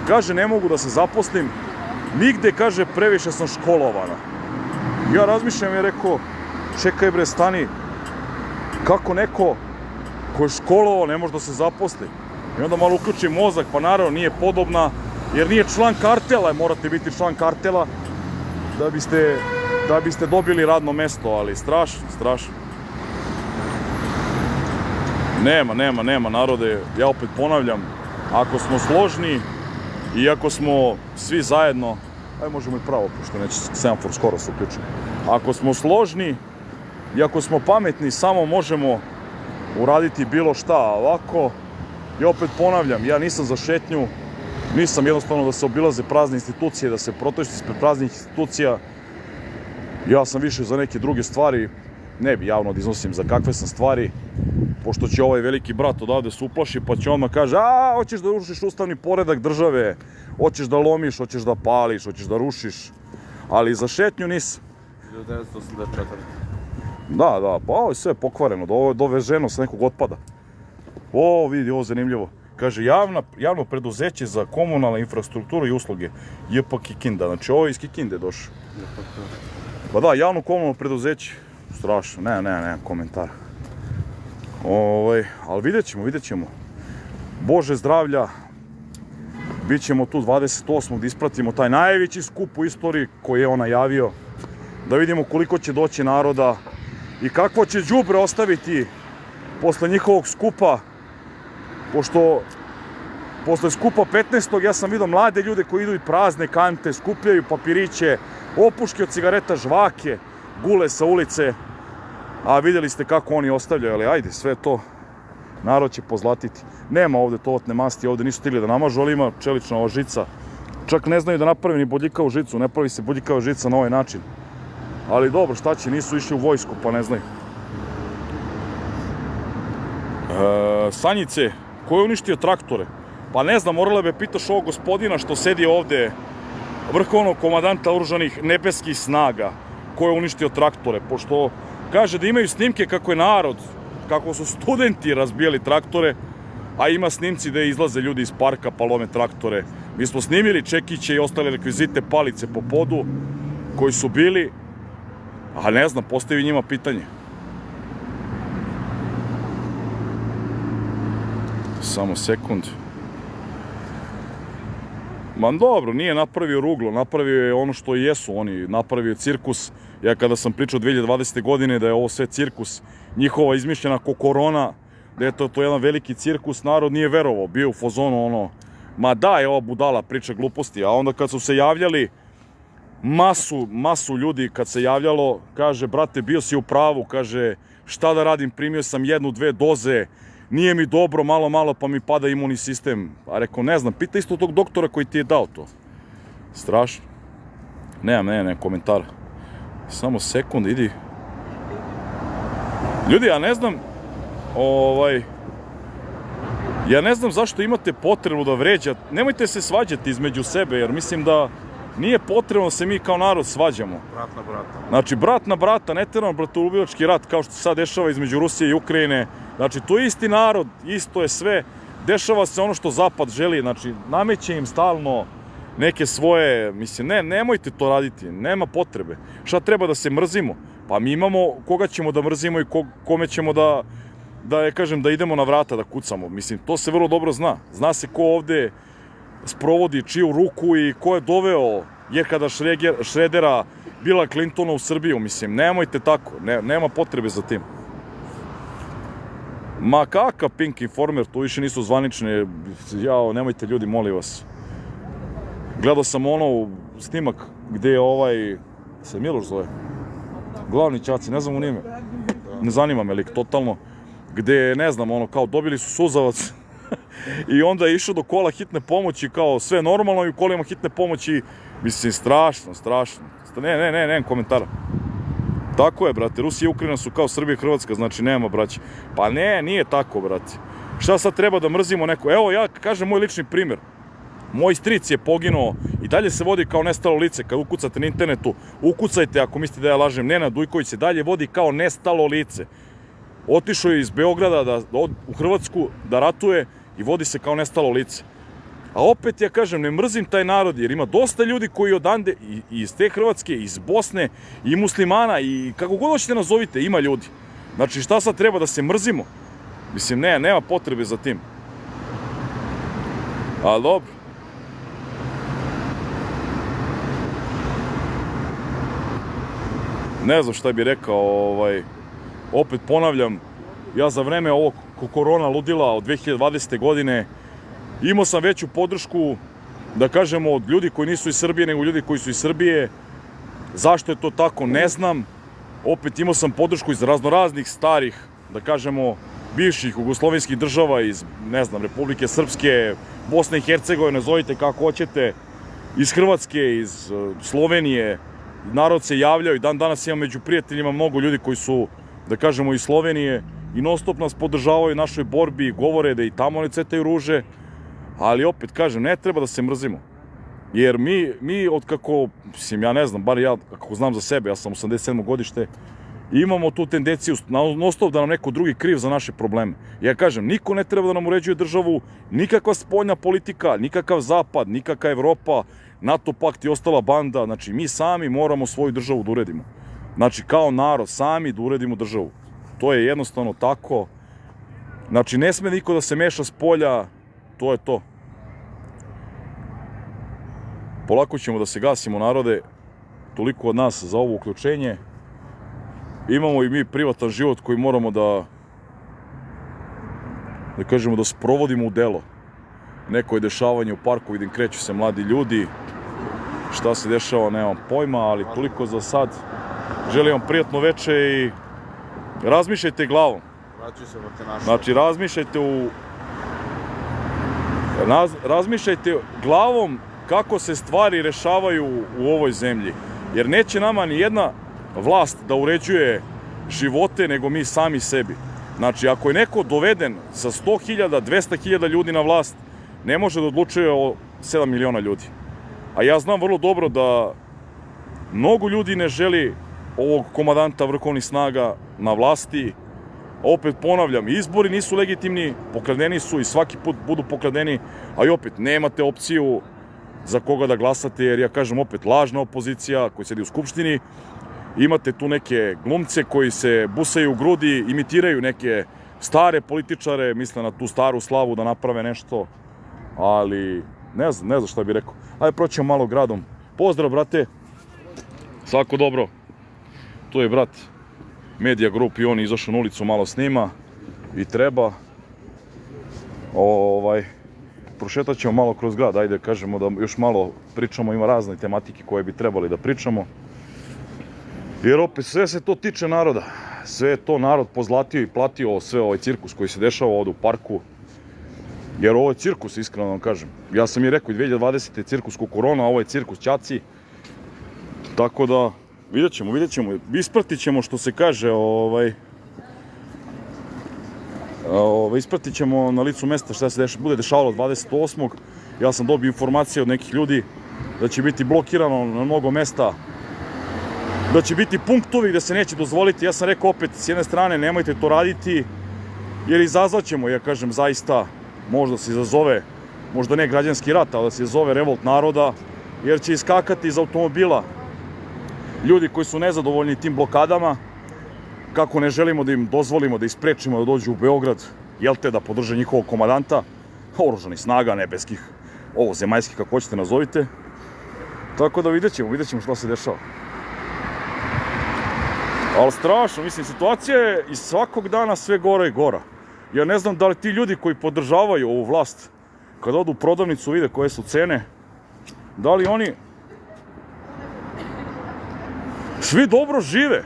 Kaže, ne mogu da se zaposlim. Nigde, kaže, previše sam školovana. Ja razmišljam i rekao, čekaj bre, stani. Kako neko ko je školovao ne može da se zaposli? I onda malo uključim mozak, pa naravno nije podobna, jer nije član kartela, morate biti član kartela da biste dobili radno mesto, ali strašno, strašno. Nema, narode, ja opet ponavljam, ako smo složni i ako smo svi zajedno, aj možemo i pravo, pošto neće semafor skoro se uključiti, ako smo složni i ako smo pametni, samo možemo uraditi bilo šta, ovako, ja opet ponavljam, ja nisam za šetnju, nisam jednostavno da se obilaze prazne institucije, da se proteši ispred praznih institucija, ja sam više za neke druge stvari, ne bi javno da iznosim za kakve sam stvari, pošto će ovaj veliki brat odavde se uplaši, pa će odmah kaže, hoćeš da rušiš ustavni poredak države, hoćeš da lomiš, hoćeš da pališ, hoćeš da rušiš, ali za šetnju nisam. 1984. Da, pa ovo je sve pokvareno, ovo je doveženo sa nekog otpada. Vidi, ovo zanimljivo. Kaže, javno preduzeće za komunalnu infrastrukturu i usluge, JP Kikinda, znači ovo je iz Kikinde došlo. Pa da, javno komunalno preduzeće, strašno, ne, komentar. Ali vidjet ćemo. Bože zdravlja, bit ćemo tu 28. da ispratimo taj najveći skup u istoriji koji je on najavio, da vidimo koliko će doći naroda i kakvo će đubre ostaviti posle njihovog skupa, pošto posle skupa 15. ja sam vidio mlade ljude koji idu i prazne kante, skupljaju papiriće, opuške od cigareta, žvake, gule sa ulice, a vidjeli ste kako oni ostavljaju, ali ajde, sve to narod će pozlatiti. Nema ovde tovatne masti, ovde nisu stigli da namažu, ali ima čelična ova žica. Čak ne znaju da napravi ni bodljikavu žicu, ne pravi se bodljikava žica na ovaj način. Ali dobro, šta će, nisu išli u vojsku, pa ne znaju. Sanjice, ko je uništio traktore? Pa ne znam, morala bi pitaš ovog gospodina što sedi ovde, vrhovnog komandanta oružanih nebeskih snaga, ko je uništio traktore, pošto kaže da imaju snimke kako je narod, kako su studenti razbijali traktore, a ima snimci da izlaze ljudi iz parka pa lome traktore. Mi smo snimili čekiće i ostale rekvizite, palice po podu koji su bili, a ne znam, postavi njima pitanje. Samo sekund. Ma dobro, nije napravio ruglo, napravio je ono što jesu oni, napravio je cirkus. Ja kada sam pričao 2020. godine da je ovo sve cirkus, njihova izmišljena ko korona, da je to jedan veliki cirkus, narod nije verovao, bio u fazonu ono, ma da je ova budala priča gluposti, a onda kad su se javljali, masu ljudi kad se javljalo, kaže, brate, bio si u pravu, kaže, šta da radim, primio sam 1-2 doze, nije mi dobro, malo, pa mi pada imunni sistem. A rekao, ne znam, pita isto tog doktora koji ti je dao to. Strašno. Nemam komentara. Samo sekund, idi. Ljudi, ja ne znam zašto imate potrebu da vređate. Nemojte se svađati između sebe, jer mislim da nije potrebno da se mi kao narod svađamo. Brat na brata. Znači, brat na brata, ne teramo bratoubilački rat kao što se sad dešava između Rusije i Ukrajine. Znači, to je isti narod, isto je sve. Dešava se ono što Zapad želi, znači, nameće im stalno neke svoje, mislim, nemojte to raditi, nema potrebe. Šta treba da se mrzimo? Pa mi imamo koga ćemo da mrzimo i kome ćemo da idemo na vrata, da kucamo. Mislim, to se vrlo dobro zna. Zna se ko ovde sprovodi čiju ruku i ko je doveo Gerharda Šredera, Billa Clintona u Srbiju. Mislim, nemojte tako, nema potrebe za tim. Ma kakav Pink Informer, to više nisu zvanične, nemojte ljudi, molim vas. Gledao sam snimak gde je se Miloš zove, glavni ćaci, ne znam mu ime, ne zanima me lik totalno, gde, ne znam, kao dobili su suzavac i onda je išao do kola hitne pomoći, kao sve normalno i u kolima hitne pomoći, mislim, strašno. Ne, komentara. Tako je, brate, Rusija i Ukrajina su kao Srbija i Hrvatska, znači nema, braće. Pa ne, nije tako, brate. Šta sad treba da mrzimo neko? Evo, ja kažem moj lični primjer. Moj stric je poginuo i dalje se vodi kao nestalo lice. Kad ukucate na internetu, ukucajte ako mislite da ja lažem. Nenad Dujković se dalje vodi kao nestalo lice. Otišao je iz Beograda u Hrvatsku da ratuje i vodi se kao nestalo lice. A opet ja kažem, ne mrzim taj narod, jer ima dosta ljudi koji odande i iz te Hrvatske, iz Bosne, i muslimana, i kako god hoćete nazovite, ima ljudi. Znači, šta sad treba da se mrzimo? Mislim, nema potrebe za tim. Ali dobro. Ne znam šta bih rekao, opet ponavljam, ja za vreme ovog korona ludila od 2020. godine imao sam veću podršku, da kažemo, od ljudi koji nisu iz Srbije, nego ljudi koji su iz Srbije. Zašto je to tako, ne znam. Opet imao sam podršku iz raznoraznih starih, da kažemo, bivših jugoslovenskih država, iz, ne znam, Republike Srpske, Bosne i Hercegovine, zovite kako hoćete, iz Hrvatske, iz Slovenije. Narod se javljao i dan danas imam među prijateljima mnogo ljudi koji su, da kažemo, iz Slovenije i non stop nas podržavaju u našoj borbi i govore da i tamo ne cvetaju ruže. Ali opet kažem, ne treba da se mrzimo. Jer mi otkako, mislim, ja ne znam, bar ja kako znam za sebe, ja sam 87. godište, imamo tu tendenciju non stop da nam neko drugi kriv za naše probleme. Ja kažem, niko ne treba da nam uređuje državu, nikakva spoljna politika, nikakav Zapad, nikakva Evropa, NATO pakt i ostala banda. Znači, mi sami moramo svoju državu da uredimo. Znači, kao narod, sami da uredimo državu. To je jednostavno tako. Znači, ne sme niko da se meša s polja, to je to. Polako ćemo da se gasimo, narode. Toliko od nas za ovo uključenje. Imamo i mi privatan život koji moramo da kažemo, da sprovodimo u delo. Neko je dešavanje u parku, vidim, kreću se mladi ljudi. Šta se dešava, nemam pojma, ali toliko za sad. Želim vam prijatno veče i razmišljajte glavom. Znači, razmišljajte glavom kako se stvari rešavaju u ovoj zemlji. Jer neće nama ni jedna vlast da uređuje živote, nego mi sami sebi. Znači, ako je neko doveden sa 100.000, 200.000 ljudi na vlast, ne može da odlučuje o 7 miliona ljudi. A ja znam vrlo dobro da mnogo ljudi ne želi ovog komandanta vrhovnih snaga na vlasti. Opet ponavljam, izbori nisu legitimni, pokradeni su i svaki put budu pokradeni, a i opet nemate opciju za koga da glasate, jer ja kažem opet, lažna opozicija koji sedi u Skupštini, imate tu neke glumce koji se busaju u grudi, imitiraju neke stare političare, misle na tu staru slavu da naprave nešto, ali Ne znam šta bi rekao. Ajde proćemo malo gradom. Pozdrav, brate. Svako dobro. Tu je brat Media Group i on je izašao na ulicu, malo snima. I treba. Prošetat ćemo malo kroz grad, ajde kažemo da još malo pričamo, ima razne tematike koje bi trebali da pričamo. Jer opet sve se to tiče naroda. Sve je to narod pozlatio i platio sve ovaj cirkus koji se dešava ovdje u parku. Jer ovo je cirkus, iskreno vam kažem. Ja sam i rekao, 2020. je cirkus Kukurona, a ovo je cirkus Ćaci. Tako da, vidjet ćemo. Ispratit ćemo što se kaže, ispratit ćemo na licu mesta šta se bude dešavalo 28. Ja sam dobio informacije od nekih ljudi da će biti blokirano na mnogo mesta, da će biti punktovi gde se neće dozvoliti. Ja sam rekao opet, s jedne strane, nemojte to raditi, jer izazvaćemo, ja kažem, zaista, možda se izazove, možda ne građanski rat, ali da se izazove revolt naroda, jer će iskakati iz automobila ljudi koji su nezadovoljni tim blokadama, kako ne želimo da im dozvolimo, da isprečimo da dođu u Beograd, jel te, da podrže njihovog komadanta, oružanih snaga, nebeskih, zemaljskih, kako hoćete nazovite. Tako da vidjet ćemo šta se dešava. Ali strašno, mislim, situacija je iz svakog dana sve gora i gora. Ja ne znam da li ti ljudi koji podržavaju ovu vlast, kad odu u prodavnicu vide koje su cene, da li oni svi dobro žive?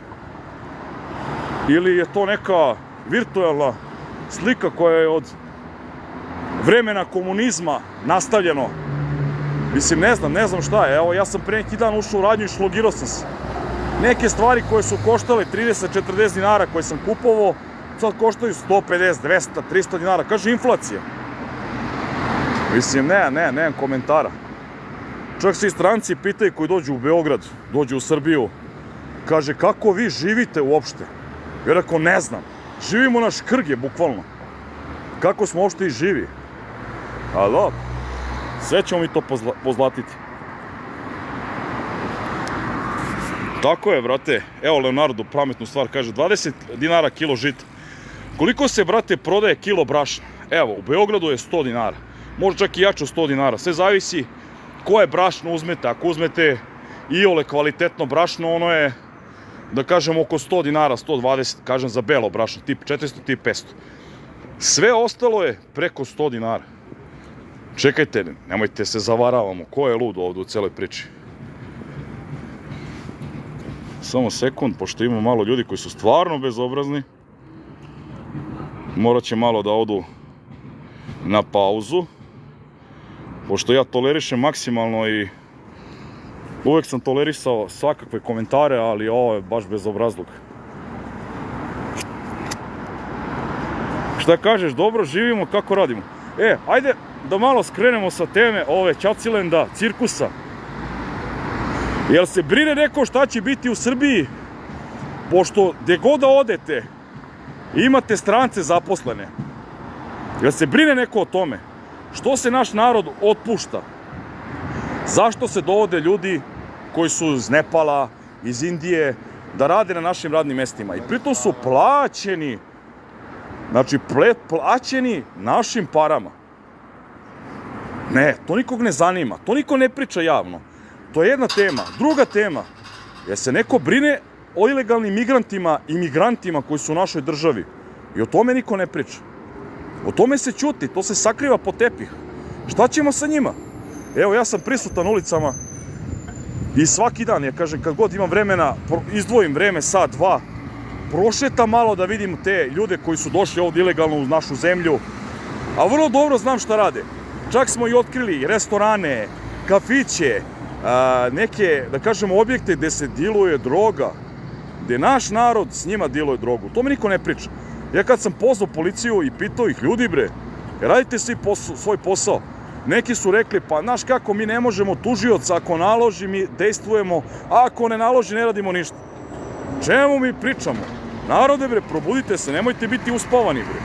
Ili je to neka virtualna slika koja je od vremena komunizma nastavljeno? Mislim, ne znam šta je. Evo, ja sam pre neki dan ušao u radnju i šlogirao sam se. Neke stvari koje su koštale 30-40 dinara koje sam kupovao, sad koštaju 150, 200, 300 dinara. Kaže, inflacija. Mislim, nemam komentara. Čak se i stranci pitaju koji dođu u Beograd, dođu u Srbiju, kaže, kako vi živite uopšte? Ja rekao, ne znam. Živimo na škrge, bukvalno. Kako smo uopšte i živi? A dobro, sve ćemo mi to pozlatiti. Tako je, brate. Evo Leonardo pametnu stvar kaže, 20 dinara kilo žita. Koliko se, brate, prodaje kilo brašna? Evo, u Beogradu je 100 dinara. Može čak i jače od 100 dinara. Sve zavisi koje brašno uzmete. Ako uzmete iole kvalitetno brašno, ono je, da kažem, oko 100 dinara, 120, kažem za belo brašno, tip 400, tip 500. Sve ostalo je preko 100 dinara. Čekajte, nemojte se zavaravamo, ko je lud ovdje u celoj priči? Samo sekund, pošto imamo malo ljudi koji su stvarno bezobrazni. Morat će malo da odu na pauzu. Pošto ja tolerišem maksimalno i uvek sam tolerisao svakakve komentare, ali ovo je baš bezobrazluk. Šta kažeš, dobro živimo, kako radimo? Ajde da malo skrenemo sa teme ove Ćacilenda, cirkusa. Jel se brine neko šta će biti u Srbiji? Pošto gde god da odete, imate strance zaposlene. Jel se brine neko o tome? Što se naš narod otpušta? Zašto se dovode ljudi koji su iz Nepala, iz Indije, da rade na našim radnim mestima? I pritom su plaćeni, znači plaćeni našim parama. Ne, to nikog ne zanima, to niko ne priča javno. To je jedna tema. Druga tema, jer se neko brine o ilegalnim migrantima i migrantima koji su u našoj državi. I o tome niko ne priča. O tome se ćuti, to se sakriva pod tepih. Šta ćemo sa njima? Evo, ja sam prisutan ulicama i svaki dan, ja kažem, kad god imam vremena, izdvojim vreme, sat, dva, prošetam malo da vidim te ljude koji su došli ovdje ilegalno u našu zemlju, a vrlo dobro znam šta rade. Čak smo i otkrili restorane, kafiće, neke, da kažemo, objekte gde se diluje droga, gde naš narod s njima diluje drogu. To mi niko ne priča. Ja kad sam pozvao policiju i pitao ih, ljudi bre, radite svi svoj posao. Neki su rekli, pa znaš kako, mi ne možemo tužioca, ako naloži mi dejstvujemo, a ako ne naloži ne radimo ništa. Čemu mi pričamo? Narode bre, probudite se, nemojte biti uspavani bre.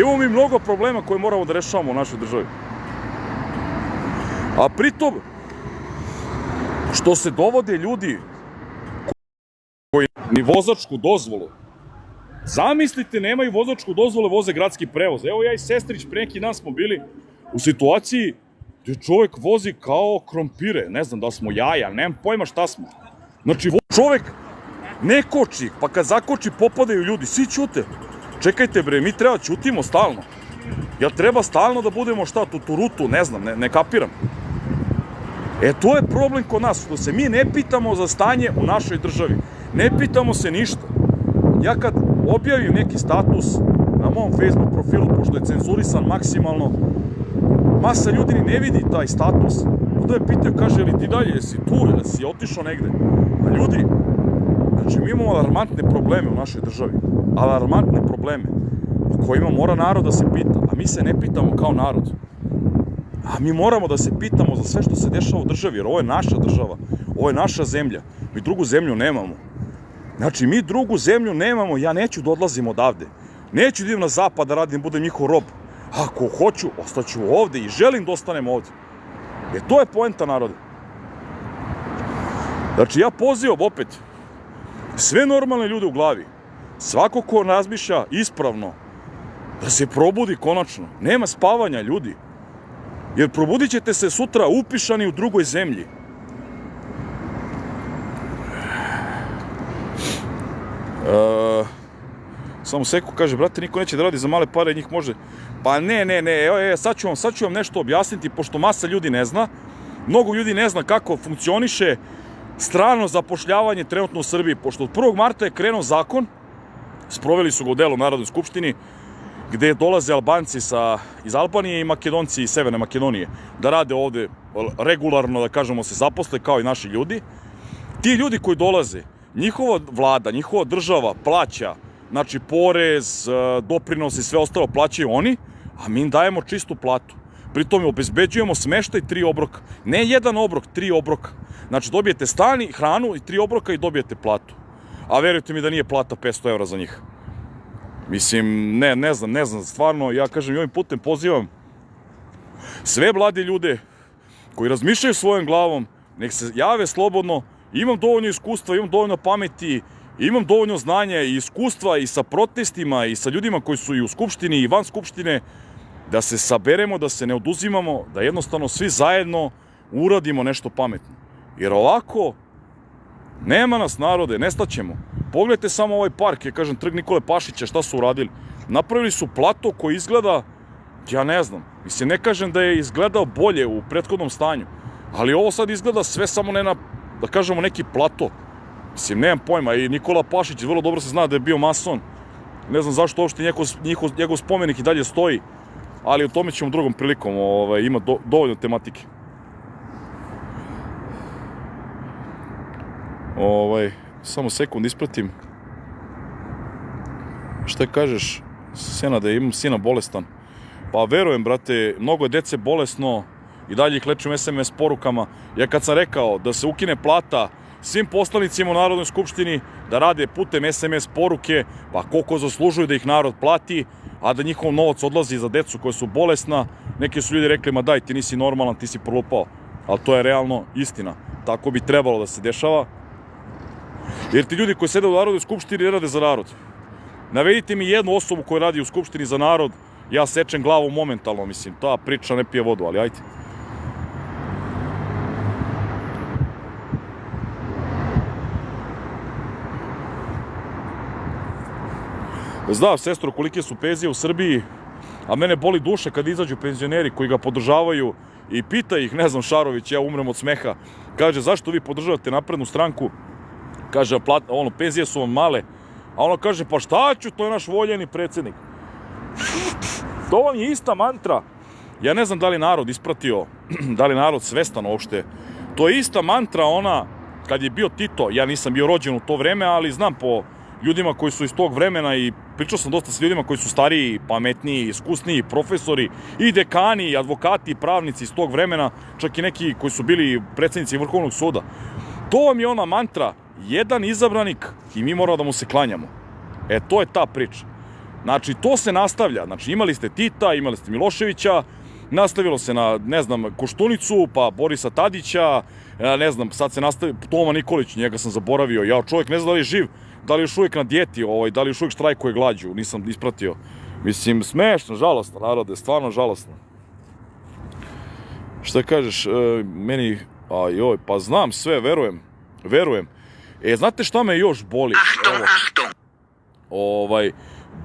Imamo mi mnogo problema koje moramo da rešavamo u našoj državi. A pritom, što se dovode ljudi koji ni vozačku dozvolu. Zamislite, nemaju vozačku dozvolu, voze gradski prevoz. Evo ja i Sestrić pre neki dan smo bili u situaciji gdje čovjek vozi kao krompire, ne znam da smo jaja, nemam pojma šta smo. Znači, čovjek ne koči, pa kad zakoči popadaju ljudi, svi ćute. Čekajte bre, mi treba ćutimo stalno. Jel treba stalno da budemo šta, tuturutu, ne znam, ne kapiram. E, to je problem kod nas, što se mi ne pitamo za stanje u našoj državi. Ne pitamo se ništa. Ja kad objavim neki status na mom Facebook profilu, pošto je cenzurisan maksimalno, masa ljudi ni ne vidi taj status. Onda je pitaju, kaže, li ti dalje, jesi tu, jesi otišao negde? A ljudi, znači mi imamo alarmantne probleme u našoj državi. Alarmantne probleme o kojima mora narod da se pita. A mi se ne pitamo kao narod. A mi moramo da se pitamo za sve što se dešava u državi, jer ovo je naša država, ovo je naša zemlja. Mi drugu zemlju nemamo. Znači, mi drugu zemlju nemamo, ja neću da odlazim odavde. Neću da idem na zapad da radim, budem njihov rob. Ako hoću, ostaću ovde i želim da ostanem ovde. Jer to je poenta naroda. Znači, ja pozivam opet sve normalne ljude u glavi, svako ko razmišlja ispravno, da se probudi konačno. Nema spavanja, ljudi. Jer probudit ćete se sutra upišani u drugoj zemlji. Samo seku, kaže, brate, niko neće da radi za male pare, njih može... Pa ne, evo, sad ću vam nešto objasniti, pošto masa ljudi ne zna. Mnogo ljudi ne zna kako funkcioniše strano zapošljavanje trenutno u Srbiji, pošto od 1. marta je krenuo zakon, sproveli su ga u delu u Narodnoj skupštini, gde dolaze Albanci iz Albanije i Makedonci iz Severne Makedonije, da rade ovde regularno, da kažemo, se zaposle kao i naši ljudi. Ti ljudi koji dolaze, njihova vlada, njihova država plaća, znači porez, doprinos i sve ostalo plaćaju oni, a mi im dajemo čistu platu. Pritom obezbeđujemo smeštaj 3 obroka. Ne 1 obrok, 3 obroka. Znači dobijete stan i hranu i 3 obroka i dobijete platu. A verujte mi da nije plata 500 evra za njih. Mislim, ne znam, stvarno, ja kažem i ovim putem pozivam sve mlade ljude koji razmišljaju svojom glavom, nek se jave slobodno, imam dovoljno iskustva, imam dovoljno pameti, imam dovoljno znanja i iskustva i sa protestima i sa ljudima koji su i u skupštini i van skupštine, da se saberemo, da se ne oduzimamo, da jednostavno svi zajedno uradimo nešto pametno. Jer ovako, nema nas narode, nestaćemo. Pogledajte samo ovaj park, ja kažem, Trg Nikole Pašića, šta su uradili. Napravili su plato koji izgleda, ja ne znam, mislim, ne kažem da je izgledao bolje u prethodnom stanju, ali ovo sad izgleda sve samo ne na, da kažemo, neki plato. Mislim, nemam pojma, i Nikola Pašić, vrlo dobro se zna da je bio mason. Ne znam zašto uopšte njegov spomenik i dalje stoji, ali o tome ćemo drugom prilikom, ima dovoljno tematike. Samo sekund, ispratim. Šta kažeš, Senade, imam sina bolestan. Pa verujem, brate, mnogo je dece bolesno i dalje ih lečim SMS porukama. Ja kad sam rekao da se ukine plata svim poslanicima u Narodnoj skupštini, da rade putem SMS poruke, pa koliko zaslužuju da ih narod plati, a da njihov novac odlazi za decu koja su bolesna, neki su ljudi rekli, ma daj, ti nisi normalan, ti si prolupao. Ali to je realno istina. Tako bi trebalo da se dešava. Jer ti ljudi koji sede u Narodnoj skupštini ne rade za narod. Navedite mi jednu osobu koja radi u skupštini za narod, ja sečem glavu momentalno, mislim, ta priča ne pije vodu, ali ajde. Znam, sestro, kolike su penzije u Srbiji, a mene boli duša kad izađu penzioneri koji ga podržavaju i pita ih, ne znam, Šarović, ja umrem od smeha, kaže, zašto vi podržavate Naprednu stranku? Kaže, penzije su vam male, a ono kaže, pa šta ću, to je naš voljeni predsjednik. To vam je ista mantra. Ja ne znam da li narod ispratio, da li narod svestan uopšte. To je ista mantra ona, kad je bio Tito, ja nisam bio rođen u to vreme, ali znam po ljudima koji su iz tog vremena i pričao sam dosta sa ljudima koji su stariji, pametniji, iskusniji, profesori i dekani, i advokati, i pravnici iz tog vremena, čak i neki koji su bili predsjednici Vrhovnog suda. To vam je ona mantra, jedan izabranik i mi moramo da mu se klanjamo. E, to je ta priča. Znači, to se nastavlja. Znači, imali ste Tita, imali ste Miloševića, nastavilo se na, ne znam, Koštunicu, pa Borisa Tadića, ne znam, sad se nastavio Toma Nikolić, njega sam zaboravio. Ja, čovjek ne znam da li je živ, da li je još uvijek na dijeti, da li još uvijek štrajkuje glađu, nisam ispratio. Mislim, smešno, žalostno, narode, stvarno žalostno. Šta kažeš, meni, ajoj, pa znam sve, verujem. Znate šta me još boli?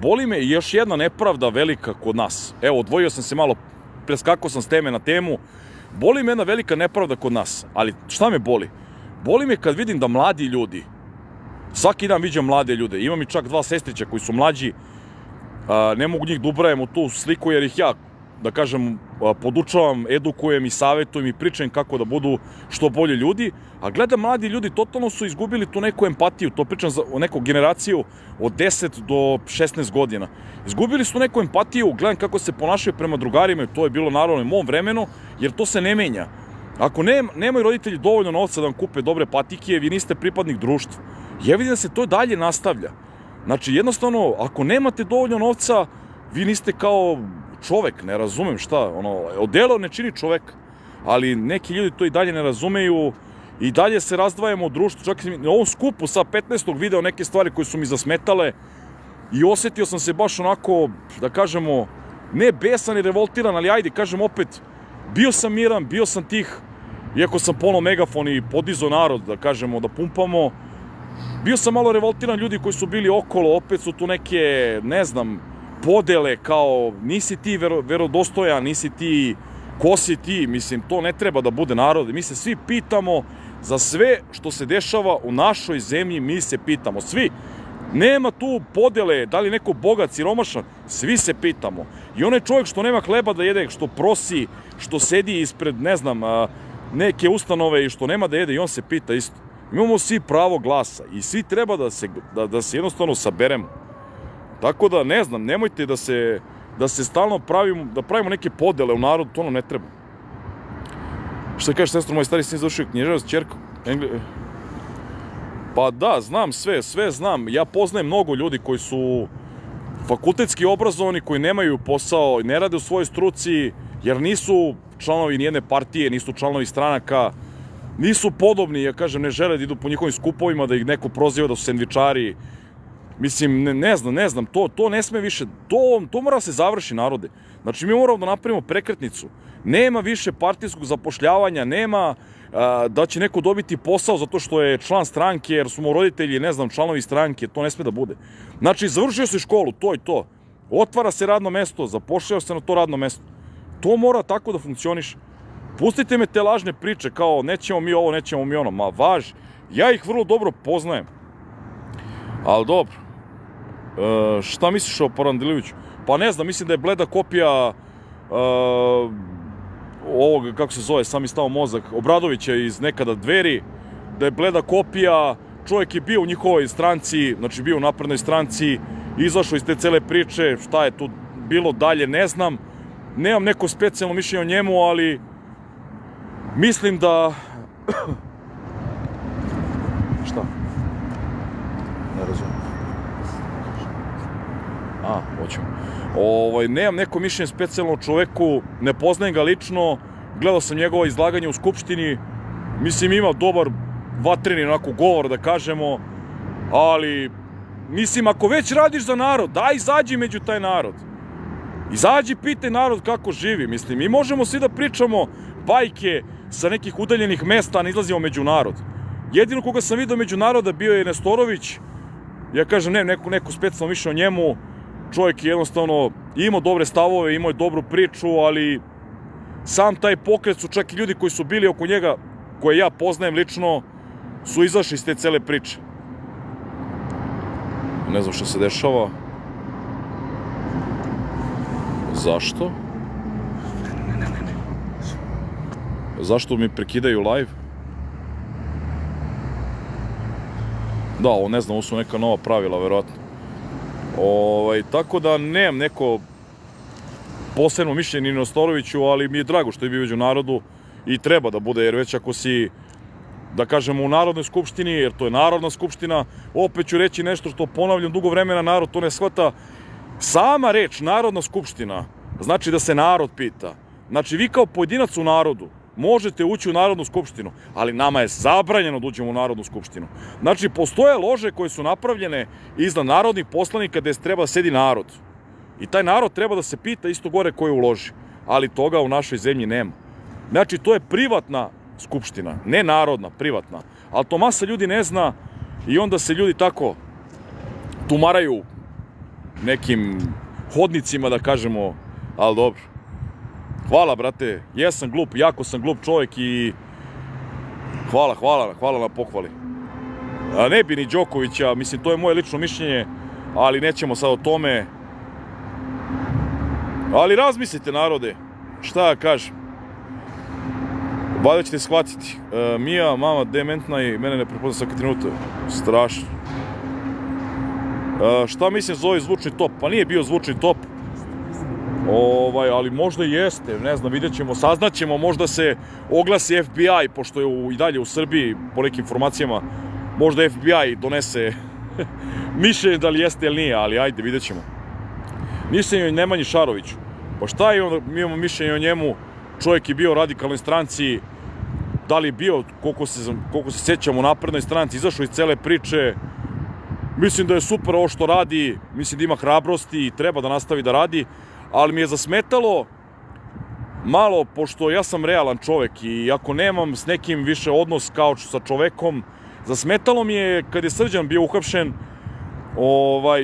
Boli me još jedna nepravda velika kod nas. Evo, odvojio sam se malo, preskakao sam s teme na temu. Boli me jedna velika nepravda kod nas, ali šta me boli? Boli me kad vidim da mladi ljudi, svaki dan viđam mlade ljude, imam i čak 2 sestrića koji su mlađi, ne mogu njih da ubrajem u tu sliku jer ih ja, da kažem, podučavam, edukujem i savjetujem i pričam kako da budu što bolji ljudi, a gledam mladi ljudi totalno su izgubili tu neku empatiju, to pričam o neku generaciju od 10 do 16 godina. Izgubili su neku empatiju, gledam kako se ponašaju prema drugarima i to je bilo naravno u mom vremenu, jer to se ne menja. Ako nemaju roditelji dovoljno novca da vam kupe dobre patike, vi niste pripadnik društva. Ja vidim da se to dalje nastavlja. Znači, jednostavno, ako nemate dovoljno novca, vi niste kao čovek, ne razumem šta, odelo ne čini čoveka, ali neki ljudi to i dalje ne razumeju i dalje se razdvajamo u društvu, čak i na ovom skupu sa 15. video neke stvari koje su mi zasmetale i osetio sam se baš onako, da kažemo, ne besan i revoltiran, ali ajde, kažem opet, bio sam miran, bio sam tih, iako sam ponao megafon i podizao narod, da kažemo, da pumpamo, bio sam malo revoltiran, ljudi koji su bili okolo, opet su tu neke, ne znam, podele kao nisi ti verodostojan, nisi ti, ko si ti, mislim, to ne treba da bude narod. Mi se svi pitamo za sve što se dešava u našoj zemlji, mi se pitamo, svi. Nema tu podele, da li neko bogat, siromašan, svi se pitamo. I onaj čovjek što nema hleba da jede, što prosi, što sedi ispred, ne znam, neke ustanove i što nema da jede, i on se pita isto. Imamo svi pravo glasa i svi treba da se jednostavno saberemo. Tako da, ne znam, nemojte da se stalno pravimo neke podele u narodu, to nam ne treba. Šta kažeš, sestro, moj stari sin završio književnost, ćerka? Pa da, znam sve znam. Ja poznajem mnogo ljudi koji su fakultetski obrazovani, koji nemaju posao i ne rade u svojoj struci, jer nisu članovi nijedne partije, nisu članovi stranaka, nisu podobni, ja kažem, ne žele da idu po njihovim skupovima, da ih neko proziva da su sendvičari. Mislim, ne znam, to ne sme više, to mora se završi, narode. Znači, mi moramo da napravimo prekretnicu. Nema više partijskog zapošljavanja, nema da će neko dobiti posao zato što je član stranke, jer su mu roditelji, ne znam, članovi stranke, to ne sme da bude. Znači, završio si školu, to i to. Otvara se radno mesto, zapošljava se na to radno mesto. To mora tako da funkcioniše. Pustite me te lažne priče kao nećemo mi ovo, nećemo mi ono. Ma važi, ja ih vrlo dobro poznajem. Ali dobro. Šta misliš o Parandiliviću? Pa ne znam, mislim da je bleda kopija ovog, kako se zove, sam mi stao mozak, Obradovića iz nekada Dveri, da je bleda kopija, čovjek je bio u njihovoj stranci, znači bio u naprednoj stranci, izašao iz te cele priče, šta je tu bilo dalje, ne znam, nemam neko specijalno mišljenje o njemu, ali mislim da... Šta? Ne razumijem. Hoćemo. Nemam neko mišljenje specijalno o čoveku, ne poznajem ga lično, gledao sam njegovo izlaganje u Skupštini, mislim ima dobar vatreni onako govor da kažemo, ali mislim ako već radiš za narod, daj izađi među taj narod. Izađi, pitaj narod kako živi, mislim, mi možemo svi da pričamo bajke sa nekih udaljenih mesta, a ne izlazimo među narod. Jedino koga sam vidio među naroda bio je Nestorović, ja kažem, ne, neko specijalno mišljenje o njemu, čovjek je jednostavno imao dobre stavove, imao je dobru priču, ali sam taj pokret su čak i ljudi koji su bili oko njega, koje ja poznajem lično, su izašli iz te cele priče. Ne znam što se dešava. Zašto? Zašto mi prekidaju live? Da, ovo ne znam, ovo su neka nova pravila, verovatno. Tako da nemam neko posebno mišljenje ni Nestoroviću, ali mi je drago što je bio među narodu i treba da bude, jer već ako si, da kažemo, u Narodnoj skupštini, jer to je Narodna skupština, opet ću reći nešto što ponavljam dugo vremena, narod to ne shvata. Sama reč Narodna skupština znači da se narod pita. Znači, vi kao pojedinac u narodu možete ući u Narodnu skupštinu, ali nama je zabranjeno da uđemo u Narodnu skupštinu. Znači, postoje lože koje su napravljene iznad narodnih poslanika gde treba da sedi narod. I taj narod treba da se pita isto gore ko je u loži. Ali toga u našoj zemlji nema. Znači, to je privatna skupština, ne narodna, privatna. Ali to masa ljudi ne zna i onda se ljudi tako tumaraju nekim hodnicima, da kažemo, ali dobro. Hvala, brate, jesam glup, jako sam glup čovjek i hvala na pohvali. Ne bi ni Đokovića, mislim, to je moje lično mišljenje, ali nećemo sad o tome. Ali razmislite, narode, šta ja kažem. Valjda ćete shvatiti. Mija, mama, dementna i mene ne prepozna svaki trenutak. Strašno. Šta mislim za ovaj zvučni top? Pa nije bio zvučni top. Ali možda i jeste, ne znam, vidjet ćemo, saznaćemo, možda se oglasi FBI, pošto je i dalje u Srbiji, po nekim informacijama, možda FBI donese mišljenje da li jeste ili nije, ali ajde, vidjet ćemo. Mišljenje o Nemanji Šaroviću. Pa šta je onda, mi imamo mišljenje o njemu, čovjek je bio u radikalnoj stranci, da li je bio, koliko se sjećamo, u naprednoj stranci, izašao iz cele priče, mislim da je super ovo što radi, mislim da ima hrabrosti i treba da nastavi da radi, ali mi je zasmetalo malo, pošto ja sam realan čovek i ako nemam s nekim više odnos kao sa čovekom, zasmetalo mi je kad je Srđan bio uhapšen,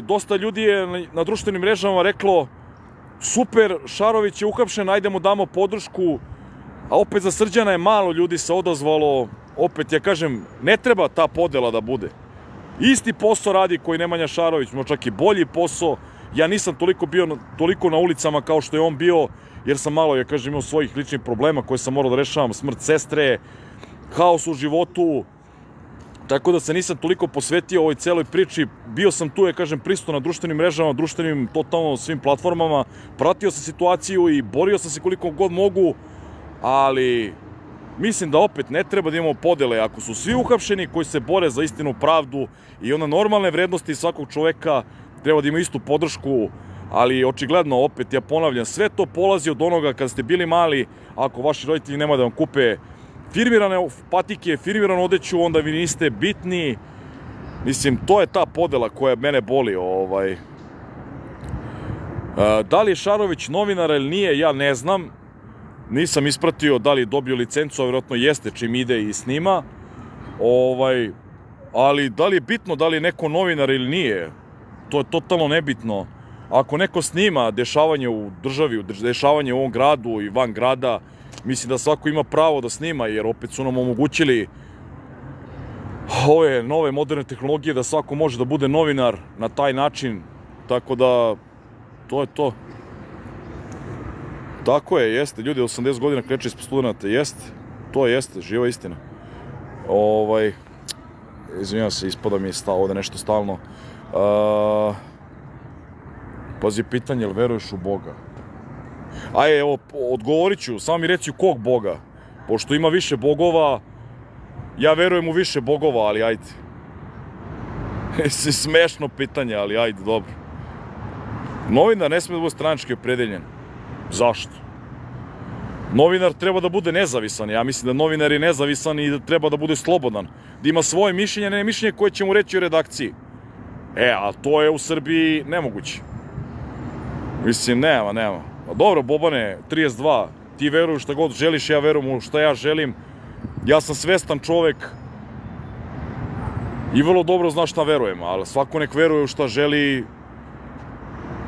dosta ljudi je na društvenim mrežama reklo super, Šarović je uhapšen, ajde mu damo podršku, a opet za Srđana je malo ljudi se odazvalo, opet ja kažem, ne treba ta podela da bude. Isti posao radi koji Nemanja Šarović, možda čak i bolji posao. Ja nisam toliko na ulicama kao što je on bio, jer sam malo, ja kažem, imao svojih ličnih problema koje sam morao da rešavam, smrt sestre, haos u životu, tako da se nisam toliko posvetio ovoj celoj priči. Bio sam tu, ja kažem, prisutan na društvenim mrežama, društvenim, totalno svim platformama, pratio sam situaciju i borio sam se koliko god mogu, ali mislim da opet ne treba da imamo podele. Ako su svi uhapšeni koji se bore za istinu, pravdu i ona normalne vrednosti svakog čoveka, treba da ima istu podršku, ali očigledno, opet, ja ponavljam, sve to polazi od onoga kad ste bili mali, ako vaši roditelji nemaju da vam kupe firmirane patike, firmiranu odeću, onda vi niste bitni. Mislim, to je ta podela koja mene boli. Da li je Šarović novinar ili nije, ja ne znam. Nisam ispratio da li je dobio licencu, a vjerojatno jeste čim ide i snima. Ali da li je bitno da li je neko novinar ili nije, to je totalno nebitno. Ako neko snima dešavanje u državi, dešavanje u ovom gradu i van grada, mislim da svako ima pravo da snima, jer opet su nam omogućili ove nove moderne tehnologije da svako može da bude novinar na taj način, tako da to je to. Tako je, jeste, ljudi 80 godina kreće ispod studenata, jeste, to jeste, živa istina. Izvinjam se, ispada mi je ovde nešto stalno. Pazi, pitanje, jel veruješ u Boga? Evo, odgovorit ću, samo mi reci u kog Boga. Pošto ima više bogova, ja verujem u više bogova, ali ajde. Smešno pitanje, ali ajde, dobro. Novinar ne sme da bude stranački opredeljen. Zašto? Novinar treba da bude nezavisan. Ja mislim da novinar je nezavisan i da treba da bude slobodan. Da ima svoje mišljenje, ne mišljenje koje će mu reći u redakciji. A to je u Srbiji nemoguće. Mislim, nema. Dobro, Bobane, 32, ti veruj šta god želiš, ja verujem u šta ja želim. Ja sam svestan čovek i vrlo dobro zna šta verujem, ali svako nek veruje u šta želi.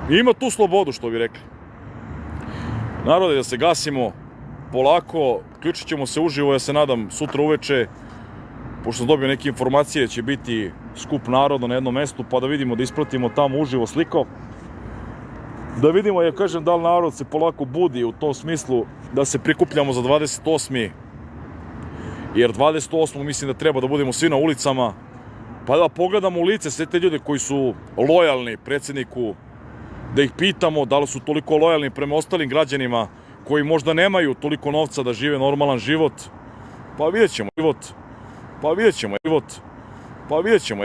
Ima tu slobodu, što bi rekli. Narode, da se gasimo polako, ključit ćemo se uživo, ja se nadam, sutra uveče, pošto sam dobio neke informacije, će biti skup naroda na jednom mestu, pa da vidimo, da ispratimo tamo uživo sliko. Da vidimo, ja kažem, da li narod se polako budi u tom smislu da se prikupljamo za 28. Jer 28. mislim da treba da budemo svi na ulicama, pa da pogledamo u lice sve te ljude koji su lojalni predsjedniku, da ih pitamo da li su toliko lojalni prema ostalim građanima koji možda nemaju toliko novca da žive normalan život. Pa vidjet ćemo život.